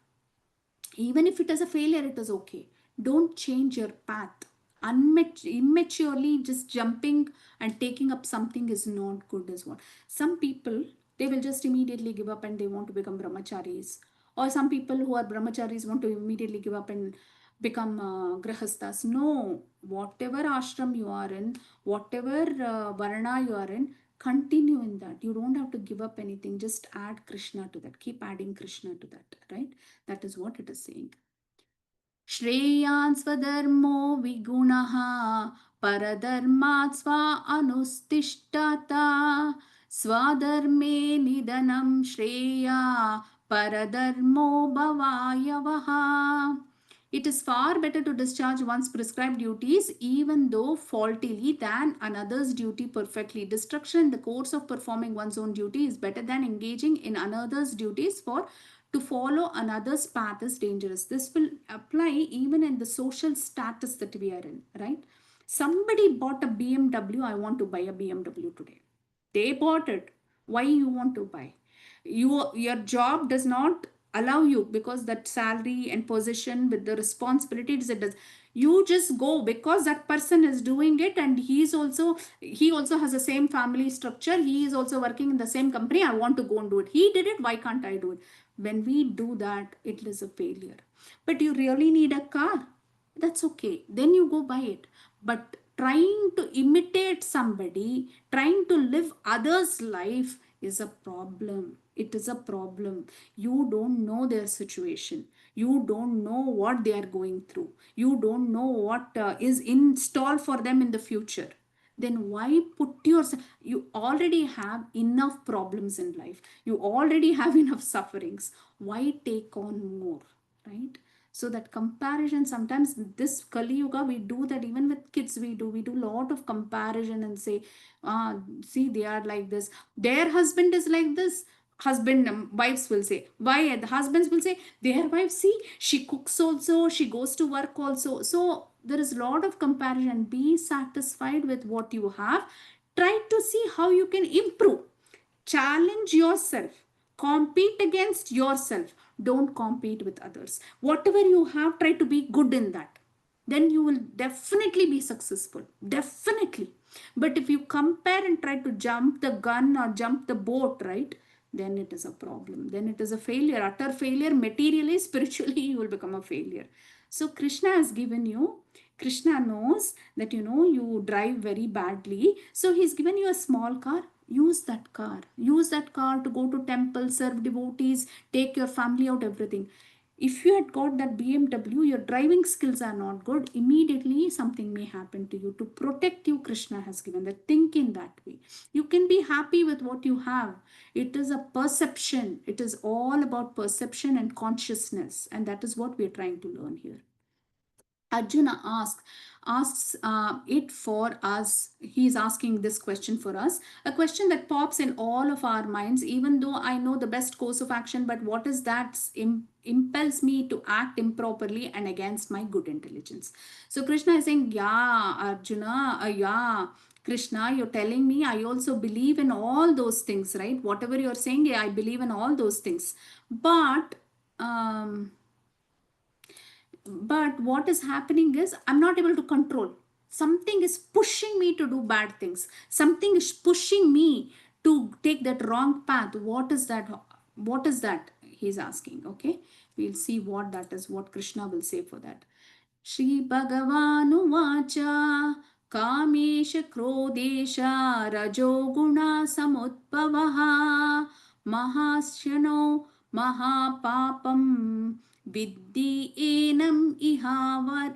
Even if it is a failure, it is okay. Don't change your path. Immaturely just jumping and taking up something is not good as well. Some people, they will just immediately give up and they want to become brahmacharis. Or some people who are brahmacharis want to immediately give up and become grahasthas. No, whatever ashram you are in, whatever varna you are in, continue in that. You don't have to give up anything. Just add Krishna to that. Keep adding Krishna to that, right? That is what it is saying. Shreyan swadharmo vigunaha paradharmat sva anustishtata swadharme nidanam shreya paradharmo bhavayavaha. It is far better to discharge one's prescribed duties, even though faultily, than another's duty perfectly. Destruction in the course of performing one's own duty is better than engaging in another's duties for To follow another's path is dangerous. This will apply even in the social status that we are in, right? Somebody bought a BMW, I want to buy a BMW today. They bought it. Why you want to buy? Your job does not allow you, because that salary and position with the responsibilities it does. You just go because that person is doing it, and he also has the same family structure. He is also working in the same company. I want to go and do it. He did it. Why can't I do it? When we do that, it is a failure. But you really need a car, that's okay, then you go buy it. But trying to imitate somebody, trying to live others life is a problem. It is a problem. You don't know their situation, you don't know what they are going through, you don't know what is in store for them in the future. Then why put yourself? You already have enough problems in life, you already have enough sufferings. Why take on more, right? So that comparison, sometimes this kali yuga we do that. Even with kids we do a lot of comparison and say, see, they are like this, their husband is like this. Husband, wives will say, why the husbands will say, their wife, see, she cooks also, she goes to work also. So there is a lot of comparison. Be satisfied with what you have. Try to see how you can improve. Challenge yourself, compete against yourself. Don't compete with others. Whatever you have, try to be good in that. Then you will definitely be successful, definitely. But if you compare and try to jump the gun or jump the boat, right, then it is a problem, then it is a failure, utter failure. Materially, spiritually, you will become a failure. So Krishna has given you, Krishna knows that you drive very badly, so he's given you a small car. Use that car, use that car to go to temple, serve devotees, take your family out, everything. If you had got that BMW, your driving skills are not good, immediately something may happen to you. To protect you, Krishna has given that. Think in that way. You can be happy with what you have. It is a perception. It is all about perception and consciousness. And that is what we are trying to learn here. Arjuna asks it for us. He is asking this question for us, a question that pops in all of our minds. Even though I know the best course of action, but what is that impels me to act improperly and against my good intelligence? So Krishna is saying, yeah, Arjuna, yeah. Krishna, you're telling me I also believe in all those things, right? Whatever you're saying, yeah, I believe in all those things. But what is happening is I'm not able to control. Something is pushing me to do bad things, something is pushing me to take that wrong path. What is that? What is that, he's asking? Okay, we'll see what that is, what Krishna will say for that. Shri Bhagavanuvacha Kamesh क्रोधेश रजोगुणा समुद्भवः महाशनो महापापं विद्धि एनम् इहावर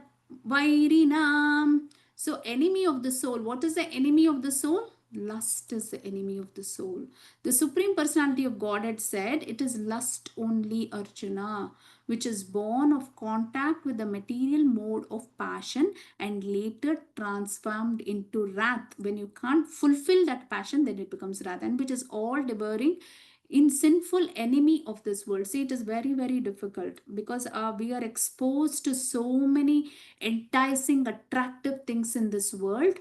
vairinam. So, enemy of the soul. What is the enemy of the soul? Lust is the enemy of the soul. The Supreme Personality of Godhead said it is lust only, Arjuna, which is born of contact with the material mode of passion and later transformed into wrath. When you can't fulfill that passion, then it becomes wrath, and which is all devouring in sinful enemy of this world. See, it is very, very difficult because we are exposed to so many enticing, attractive things in this world.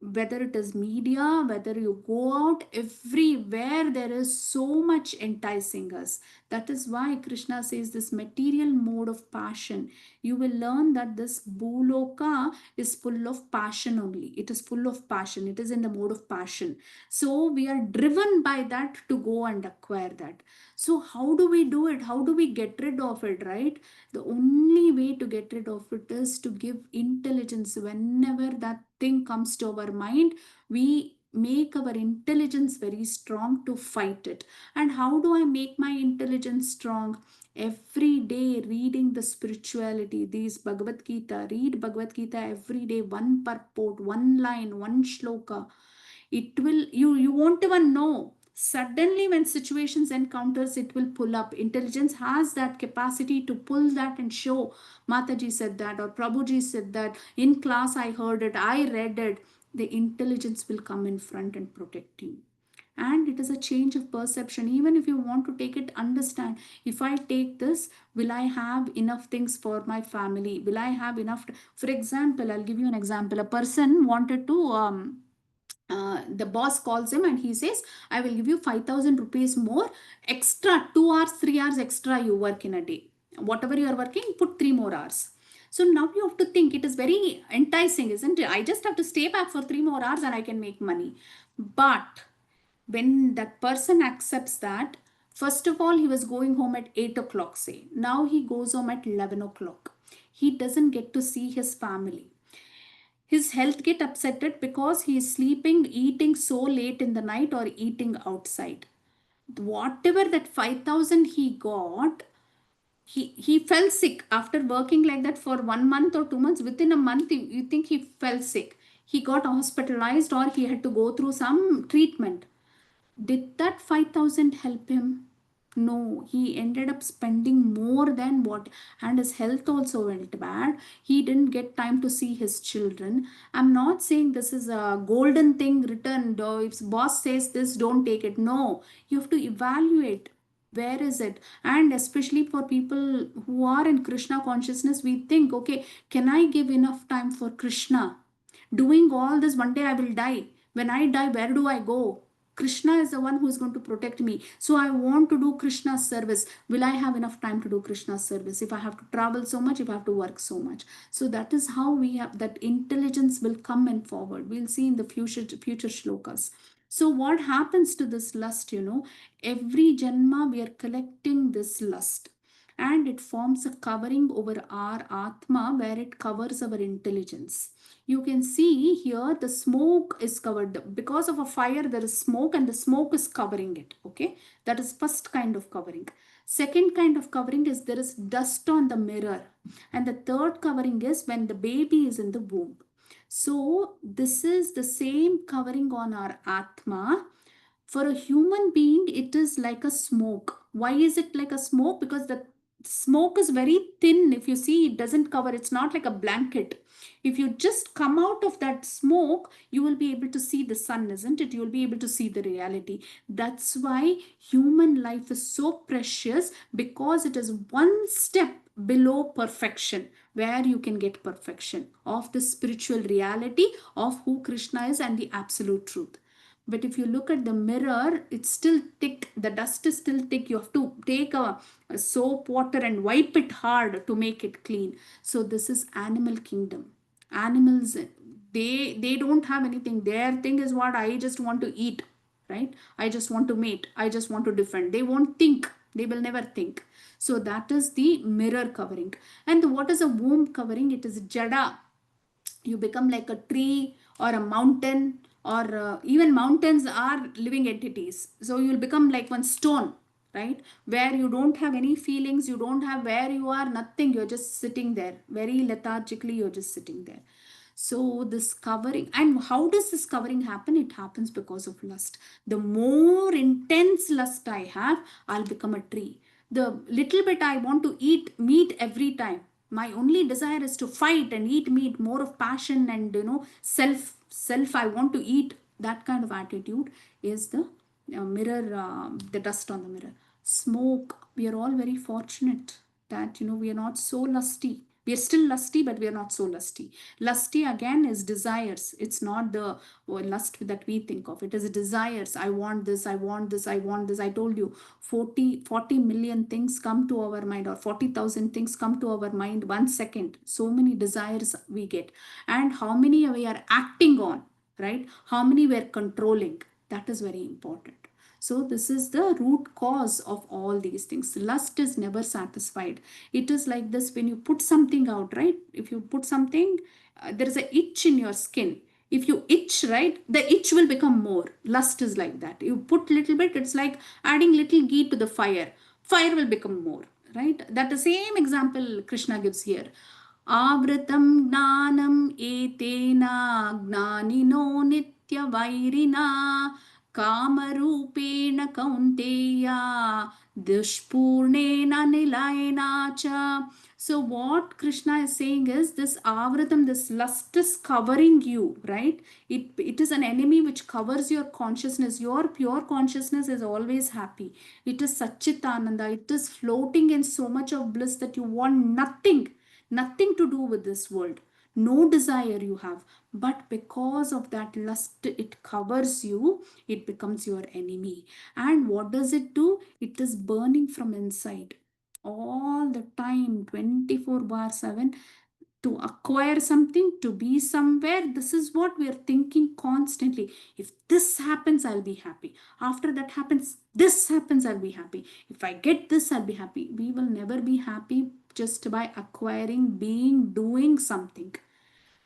Whether it is media, whether you go out, everywhere there is so much enticing us. That is why Krishna says this material mode of passion. You will learn that this Bhuloka is full of passion only. It is full of passion. It is in the mode of passion. So we are driven by that to go and acquire that. So how do we do it? How do we get rid of it, right? The only way to get rid of it is to give intelligence. Whenever that thing comes to our mind, we make our intelligence very strong to fight it. And how do I make my intelligence strong? Every day reading the spirituality, these Bhagavad Gita, read Bhagavad Gita every day, one purport, one line, one shloka. It will, you won't even know. Suddenly when situations encounters, it will pull up. Intelligence has that capacity to pull that and show, Mataji said that, or Prabhuji said that, in class I heard it, I read it. The intelligence will come in front and protect you. And it is a change of perception. Even if you want to take it, understand, if I take this, will I have enough things for my family? Will I have enough for example, I'll give you an example. A person wanted to the boss calls him and he says, I will give you 5,000 rupees more extra, 2 hours 3 hours extra you work in a day. Whatever you are working, put 3 more hours. So now you have to think, it is very enticing, isn't it? I just have to stay back for 3 more hours and I can make money. But when that person accepts that, first of all, he was going home at 8 o'clock, say. Now he goes home at 11 o'clock. He doesn't get to see his family. His health get upsetted because he is sleeping, eating so late in the night or eating outside. Whatever that 5,000 he got, he fell sick after working like that for 1 month or 2 months. Within a month, you think he fell sick. He got hospitalized or he had to go through some treatment. Did that 5,000 help him? No, he ended up spending more than what, and his health also went bad. He didn't get time to see his children. I'm not saying this is a golden thing written. If boss says this, don't take it. No, you have to evaluate. Where is it? And especially for people who are in Krishna consciousness, we think, okay, can I give enough time for Krishna? Doing all this, one day I will die. When I die, where do I go? Krishna is the one who is going to protect me. So I want to do Krishna's service. Will I have enough time to do Krishna's service? If I have to travel so much, if I have to work so much. So that is how we have that intelligence will come and forward. We'll see in the future shlokas. So what happens to this lust, every janma we are collecting this lust, and it forms a covering over our atma where it covers our intelligence. You can see here the smoke is covered. Because of a fire there is smoke and the smoke is covering it. Okay, that is first kind of covering. Second kind of covering is there is dust on the mirror, and the third covering is when the baby is in the womb. So this is the same covering on our atma. For a human being, it is like a smoke. Why is it like a smoke? Because the smoke is very thin. If you see, it doesn't cover, it's not like a blanket. If you just come out of that smoke, you will be able to see the sun, isn't it? You will be able to see the reality. That's why human life is so precious, because it is one step below perfection, where you can get perfection of the spiritual reality of who Krishna is and the absolute truth. But if you look at the mirror, it's still thick, the dust is still thick. You have to take a soap water and wipe it hard to make it clean. So this is animal kingdom. Animals, they don't have anything. Their thing is, what, I just want to eat, right? I just want to mate, I just want to defend. They won't think, they will never think. So that is the mirror covering. And what is a womb covering? It is jada. You become like a tree or a mountain, or even mountains are living entities. So you'll become like one stone, right? Where you don't have any feelings, you don't have, where you are nothing, you're just sitting there very lethargically, you're just sitting there. So this covering, and how does this covering happen? It happens because of lust. The more intense lust I have, I'll become a tree. The little bit I want to eat meat every time, my only desire is to fight and eat meat, more of passion and self I want to eat. That kind of attitude is the mirror, the dust on the mirror. Smoke, we are all very fortunate that we are not so lusty. We are still lusty, but we are not so lusty. Lusty again is desires. It's not the lust that we think of. It is desires. I want this, I want this, I want this. I told you, 40 million things come to our mind, or 40,000 things come to our mind 1 second. So many desires we get. And how many we are acting on, right? How many we are controlling. That is very important. So this is the root cause of all these things. Lust is never satisfied. It is like this: when you put something out, right? If you put something, there is a itch in your skin. If you itch, right, the itch will become more. Lust is like that. You put little bit, it's like adding little ghee to the fire. Fire will become more, right? That the same example Krishna gives here. Avritam gnanam etena gnanino nitya vairina kamarupena kaunteya Dushpurnena nilayena cha. So what Krishna is saying is this avratam, this lust is covering you, right? It is an enemy which covers your consciousness. Your pure consciousness is always happy. It is Satchitananda. It is floating in so much of bliss that you want nothing to do with this world. No desire you have. But because of that lust, it covers you, it becomes your enemy. And what does it do? It is burning from inside all the time, 24 bar 7, to acquire something, to be somewhere. This is what we are thinking constantly. If this happens, I'll be happy. After that happens, this happens, I'll be happy. If I get this, I'll be happy. We will never be happy just by acquiring, being, doing something.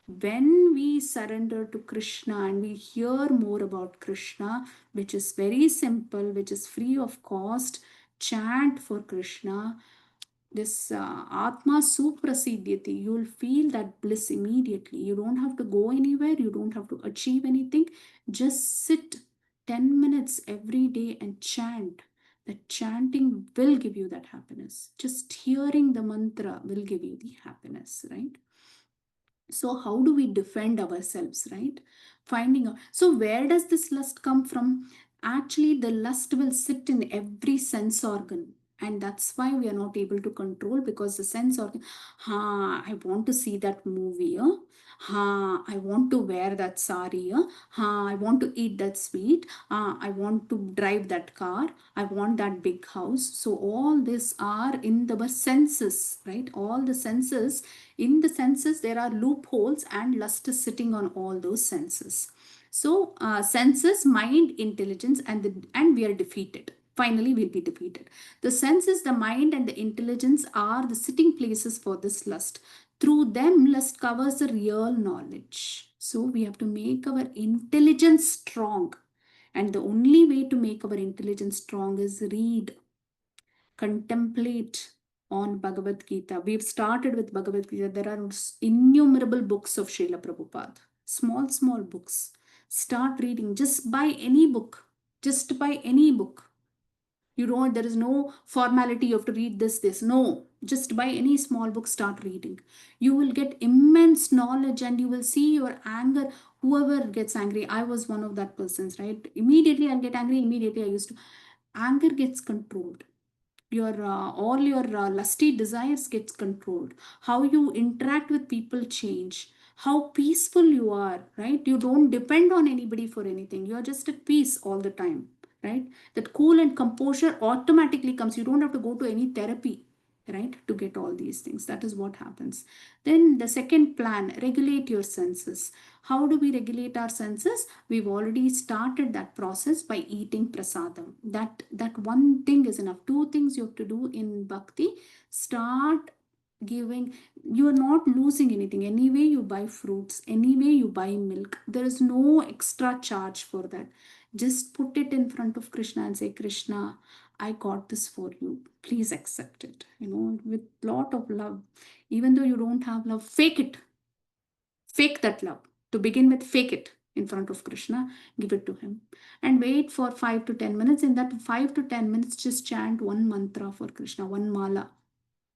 When we surrender to Krishna and we hear more about Krishna, which is very simple, which is free of cost, chant for Krishna, this Atma Suprasiddhyati, you'll feel that bliss immediately. You don't have to go anywhere, you don't have to achieve anything. Just sit 10 minutes every day and chant. That chanting will give you that happiness. Just hearing the mantra will give you the happiness, right? So how do we defend ourselves, right? Finding out, so where does this lust come from? Actually, the lust will sit in every sense organ, and that's why we are not able to control, because the sense organ, ha, I want to see that movie, ha, I want to wear that sari, ha, I want to eat that sweet, I want to drive that car, I want that big house. So all this are in the senses, right? All the senses, in the senses there are loopholes, and lust is sitting on all those senses. So senses, mind, intelligence, and we are defeated. Finally we'll be defeated. The senses, the mind, and the intelligence are the sitting places for this lust. Through them lust covers the real knowledge. So we have to make our intelligence strong, and the only way to make our intelligence strong is read, contemplate on Bhagavad Gita. We've started with Bhagavad Gita. There are innumerable books of Srila Prabhupada, small books. Start reading. Just buy any book. Just buy any book. You don't, there is no formality, you have to read this. No, just buy any small book, start reading. You will get immense knowledge, and you will see your anger. Whoever gets angry, I was one of that persons, right? Immediately I'll get angry, immediately I used to. Anger gets controlled, your all your lusty desires gets controlled, how you interact with people change, how peaceful you are, right? You don't depend on anybody for anything, you are just at peace all the time, right? That cool and composure automatically comes. You don't have to go to any therapy, right, to get all these things. That is what happens. Then the second plan, regulate your senses. How do we regulate our senses? We've already started that process by eating prasadam. That one thing is enough. Two things you have to do in bhakti. Start giving. You are not losing anything. Anyway you buy fruits, anyway you buy milk, there is no extra charge for that. Just put it in front of Krishna and say, Krishna, I got this for you, please accept it, with lot of love. Even though you don't have love, fake it. Fake that love. To begin with, fake it in front of Krishna, give it to him, and wait for 5 to 10 minutes. In that 5 to 10 minutes, just chant one mantra for Krishna, one mala.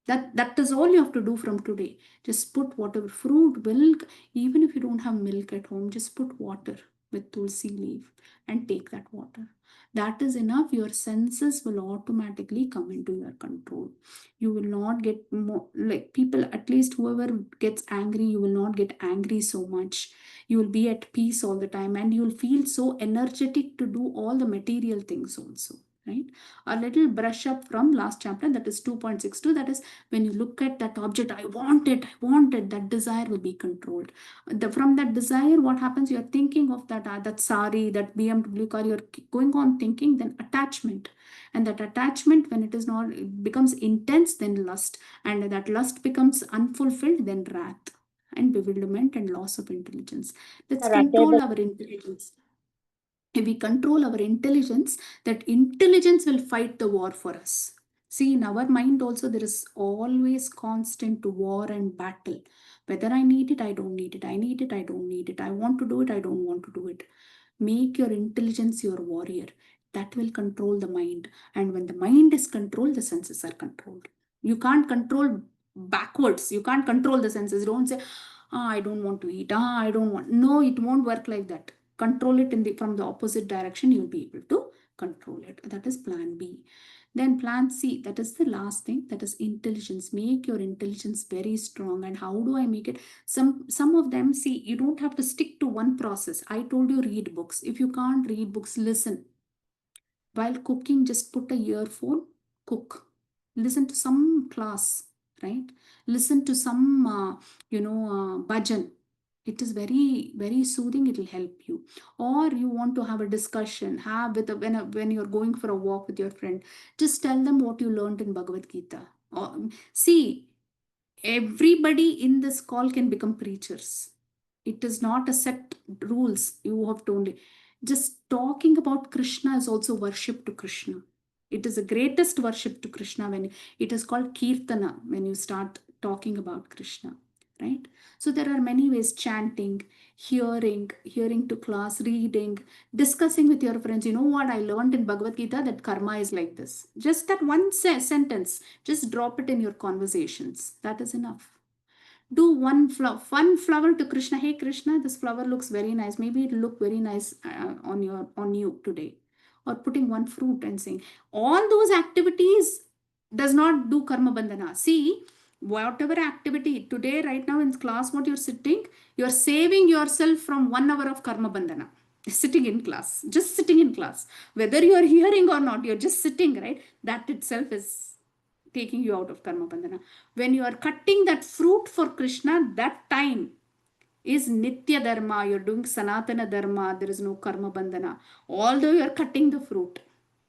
That is all you have to do from today. Just put whatever fruit, milk, even if you don't have milk at home, just put water with tulsi leaf and take that water. That is enough. Your senses will automatically come into your control. You will not get more like people, at least whoever gets angry, you will not get angry so much. You will be at peace all the time, and you will feel so energetic to do all the material things also, right? A little brush up from last chapter, that is 2.62. That is, when you look at that object, I want it, that desire will be controlled. From that desire, what happens? You're thinking of that sari, that BMW car, you're going on thinking, then attachment. And that attachment, when it is not, it becomes intense, then lust. And that lust becomes unfulfilled, then wrath and bewilderment and loss of intelligence. Let's control our intelligence. If we control our intelligence, that intelligence will fight the war for us. See, in our mind also, there is always constant war and battle. Whether I need it, I don't need it. I need it, I don't need it. I want to do it, I don't want to do it. Make your intelligence your warrior. That will control the mind. And when the mind is controlled, the senses are controlled. You can't control backwards. You can't control the senses. Don't say, I don't want to eat. I don't want. No, it won't work like that. Control it from the opposite direction. You'll be able to control it. That is plan B. Then plan C, that is the last thing, that is intelligence. Make your intelligence very strong. And how do I make it? Some of them, see, you don't have to stick to one process. I told you, read books. If you can't read books, listen. While cooking, just put a earphone, cook. Listen to some class, right? Listen to some, bhajan. It is very, very soothing. It will help you. Or you want to have a discussion, have with when you're going for a walk with your friend, just tell them what you learned in Bhagavad Gita. Or, see, everybody in this call can become preachers. It is not a set rules. You have to only just talking about Krishna is also worship to Krishna. It is the greatest worship to Krishna when it is called Kirtana when you start talking about Krishna, right? So there are many ways: chanting, hearing to class, reading, discussing with your friends. You know what I learned in Bhagavad Gita, that karma is like this. Just that one sentence, just drop it in your conversations. That is enough. Do one flower to Krishna. Hey Krishna, this flower looks very nice. Maybe it look very nice on you today. Or putting one fruit and saying, all those activities does not do karma bandhana. See, whatever activity today, right now in class, what you're sitting, you're saving yourself from 1 hour of karma bandhana. Sitting in class, just sitting in class, whether you're hearing or not, you're just sitting, right? That itself is taking you out of karma bandhana. When you are cutting that fruit for Krishna, that time is nitya dharma. You're doing sanatana dharma. There is no karma bandhana. Although you are cutting the fruit,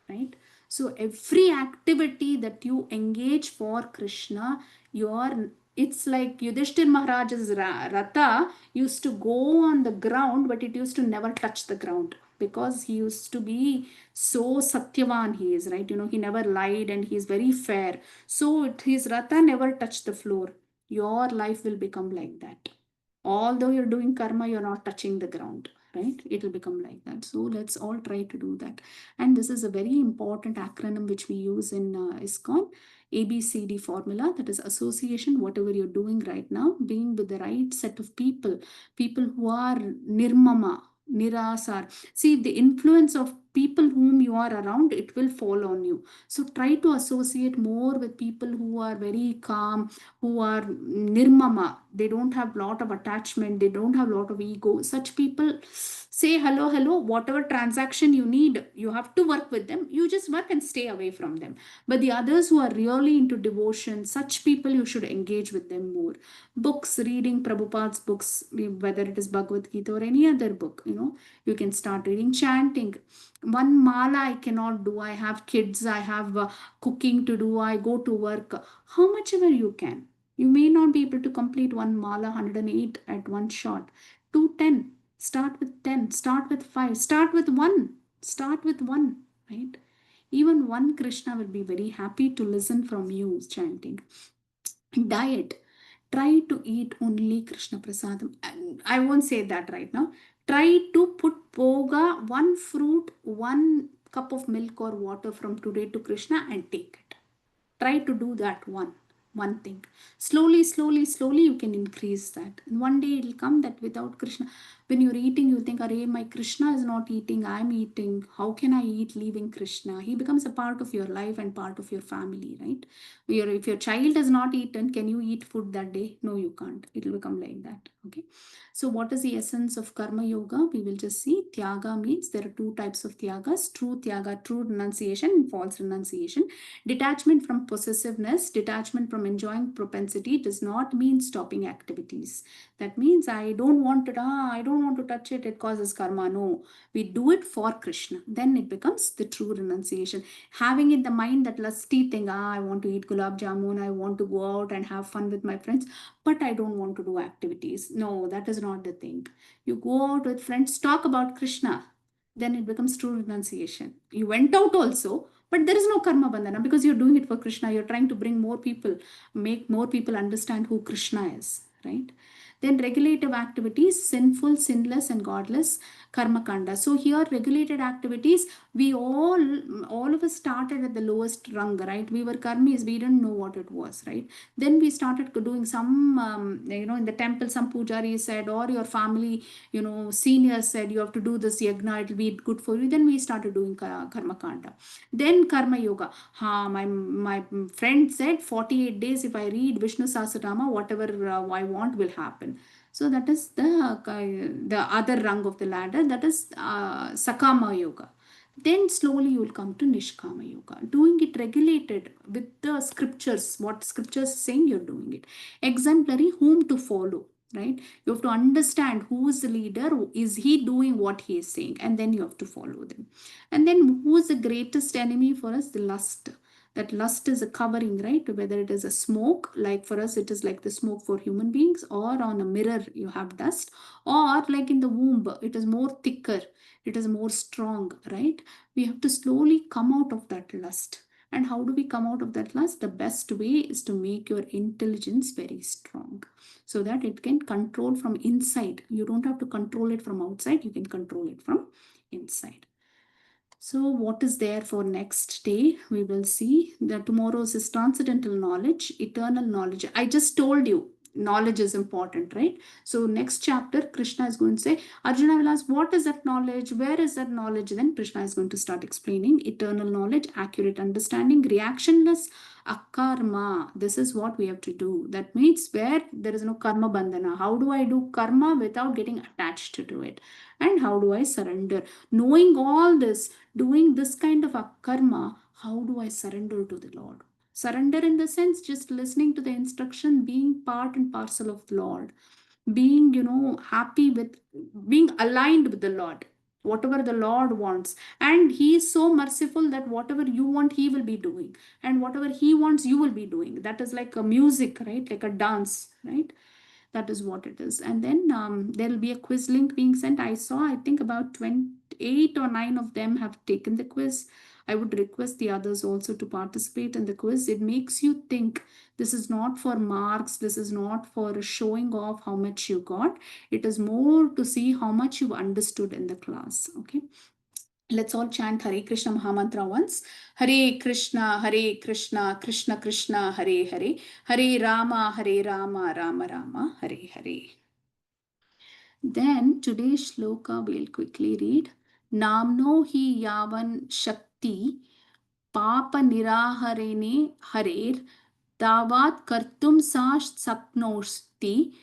right? So every activity that you engage for Krishna, it's like Yudhishthir Maharaj's Ratha used to go on the ground, but it used to never touch the ground because he used to be so Satyavan he is, right? He never lied and he's very fair. So his Ratha never touched the floor. Your life will become like that. Although you're doing karma, you're not touching the ground, right? It will become like that. So let's all try to do that. And this is a very important acronym which we use in ISKCON. ABCD formula, that is association, whatever you're doing right now, being with the right set of people who are nirmama, nirasar. See, the influence of people whom you are around, it will fall on you. So try to associate more with people who are very calm, who are nirmama. They don't have lot of attachment, they don't have lot of ego. Such people, say hello, whatever transaction you need, you have to work with them. You just work and stay away from them. But the others who are really into devotion, such people, you should engage with them more. Books, reading Prabhupada's books, whether it is Bhagavad Gita or any other book, you can start reading. Chanting, one mala I cannot do. I have kids, I have cooking to do, I go to work. How much ever you can. You may not be able to complete one mala 108 at one shot. Do 10. Start with 10. Start with 5. Start with 1. Start with 1. Right? Even one Krishna will be very happy to listen from you chanting. Diet. Try to eat only Krishna Prasadam. I won't say that right now. Try to put boga, one fruit, one cup of milk or water from today to Krishna and take it. Try to do that one thing. Slowly you can increase that. And one day it will come that without Krishna, when you're eating, you think, Arey, my Krishna is not eating, I'm eating. How can I eat leaving Krishna? He becomes a part of your life and part of your family, right? If your child has not eaten, can you eat food that day? No, you can't. It will become like that. Okay. So what is the essence of karma yoga? We will just see. Tyaga means there are two types of tyagas: true tyaga, true renunciation, and false renunciation. Detachment from possessiveness, detachment from enjoying propensity does not mean stopping activities. That means I don't want it, I don't want to touch it, it causes karma. No, we do it for Krishna. Then it becomes the true renunciation. Having in the mind that lusty thing, I want to eat gulab jamun, I want to go out and have fun with my friends, but I don't want to do activities. No, that is not the thing. You go out with friends, talk about Krishna, then it becomes true renunciation. You went out also, but there is no karma bandhana because you're doing it for Krishna. You're trying to bring more people, make more people understand who Krishna is, right? Then regulative activities: sinful, sinless, and godless. karma kanda. So here regulated activities, we all of us started at the lowest rung, right? We were karmis, we didn't know what it was, right? Then we started doing some in the temple, some pujari said, or your family, seniors said, you have to do this yagna, it'll be good for you. Then we started doing karma kanda. Then karma yoga. My friend said 48 days if I read Vishnu Sahasranama, whatever I want will happen. So that is the other rung of the ladder. That is Sakama Yoga. Then slowly you will come to Nishkama Yoga. Doing it regulated with the scriptures. What scriptures is saying, you're doing it. Exemplary, whom to follow, right? You have to understand who is the leader, is he doing what he is saying, and then you have to follow them. And then who is the greatest enemy for us? The lust. That lust is a covering, right? Whether it is a smoke, like for us it is like the smoke for human beings, or on a mirror you have dust, or like in the womb it is more thicker, it is more strong, right? We have to slowly come out of that lust. And how do we come out of that lust? The best way is to make your intelligence very strong, so that it can control from inside. You don't have to control it from outside, you can control it from inside. So, what is there for next day? We will see. The tomorrow's is transcendental knowledge, eternal knowledge. I just told you knowledge is important, right? So, next chapter, Krishna is going to say, Arjuna will ask, what is that knowledge? Where is that knowledge? Then Krishna is going to start explaining eternal knowledge, accurate understanding, reactionless, akarma. This is what we have to do. That means where there is no karma bandhana. How do I do karma without getting attached to it? And how do I surrender? Knowing all this, doing this kind of a karma, how do I surrender to the Lord? Surrender in the sense just listening to the instruction, being part and parcel of the Lord, being, happy with, being aligned with the Lord, whatever the Lord wants. And He is so merciful that whatever you want, He will be doing. And whatever He wants, you will be doing. That is like a music, right? Like a dance, right? That is what it is. And then there will be a quiz link being sent. I saw, I think about 28 or 9 of them have taken the quiz. I would request the others also to participate in the quiz. It makes you think. This is not for marks, this is not for showing off how much you got. It is more to see how much you understood in the class. Okay. Let's all chant Hare Krishna Mahamantra once. Hare Krishna, Krishna Krishna, Hare Hare, Hare Rama, Rama Rama, Hare Hare. Then today's shloka we'll quickly read. Namno hi yavan shakti papa niraharene harer tavat kartum sa saknosti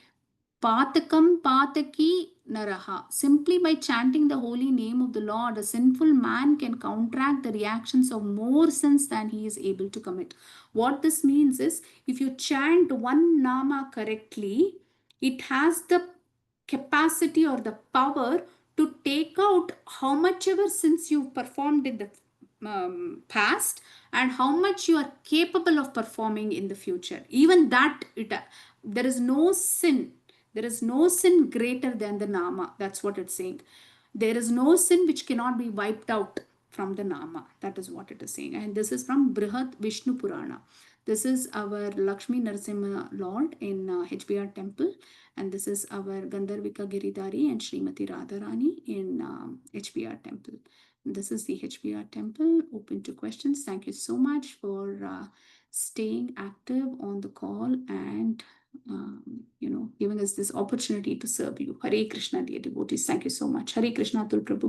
Patakam Pataki Naraha. Simply by chanting the holy name of the Lord, a sinful man can counteract the reactions of more sins than he is able to commit. What this means is, if you chant one nama correctly, it has the capacity or the power to take out how much ever sins you've performed in the past, and how much you are capable of performing in the future. Even that, there is no sin, there is no sin greater than the nama. That's what it's saying. There is no sin which cannot be wiped out from the nama. That is what it is saying. And this is from Brihad Vishnu Purana. This is our Lakshmi Narasimha Lord in HBR temple. And this is our Gandharvika Giridhari and Srimati Radharani in HBR temple. This is the HBR temple. Open to questions. Thank you so much for staying active on the call and giving us this opportunity to serve you. Hare Krishna, dear devotees. Thank you so much. Hare Krishna, Tul Prabhu.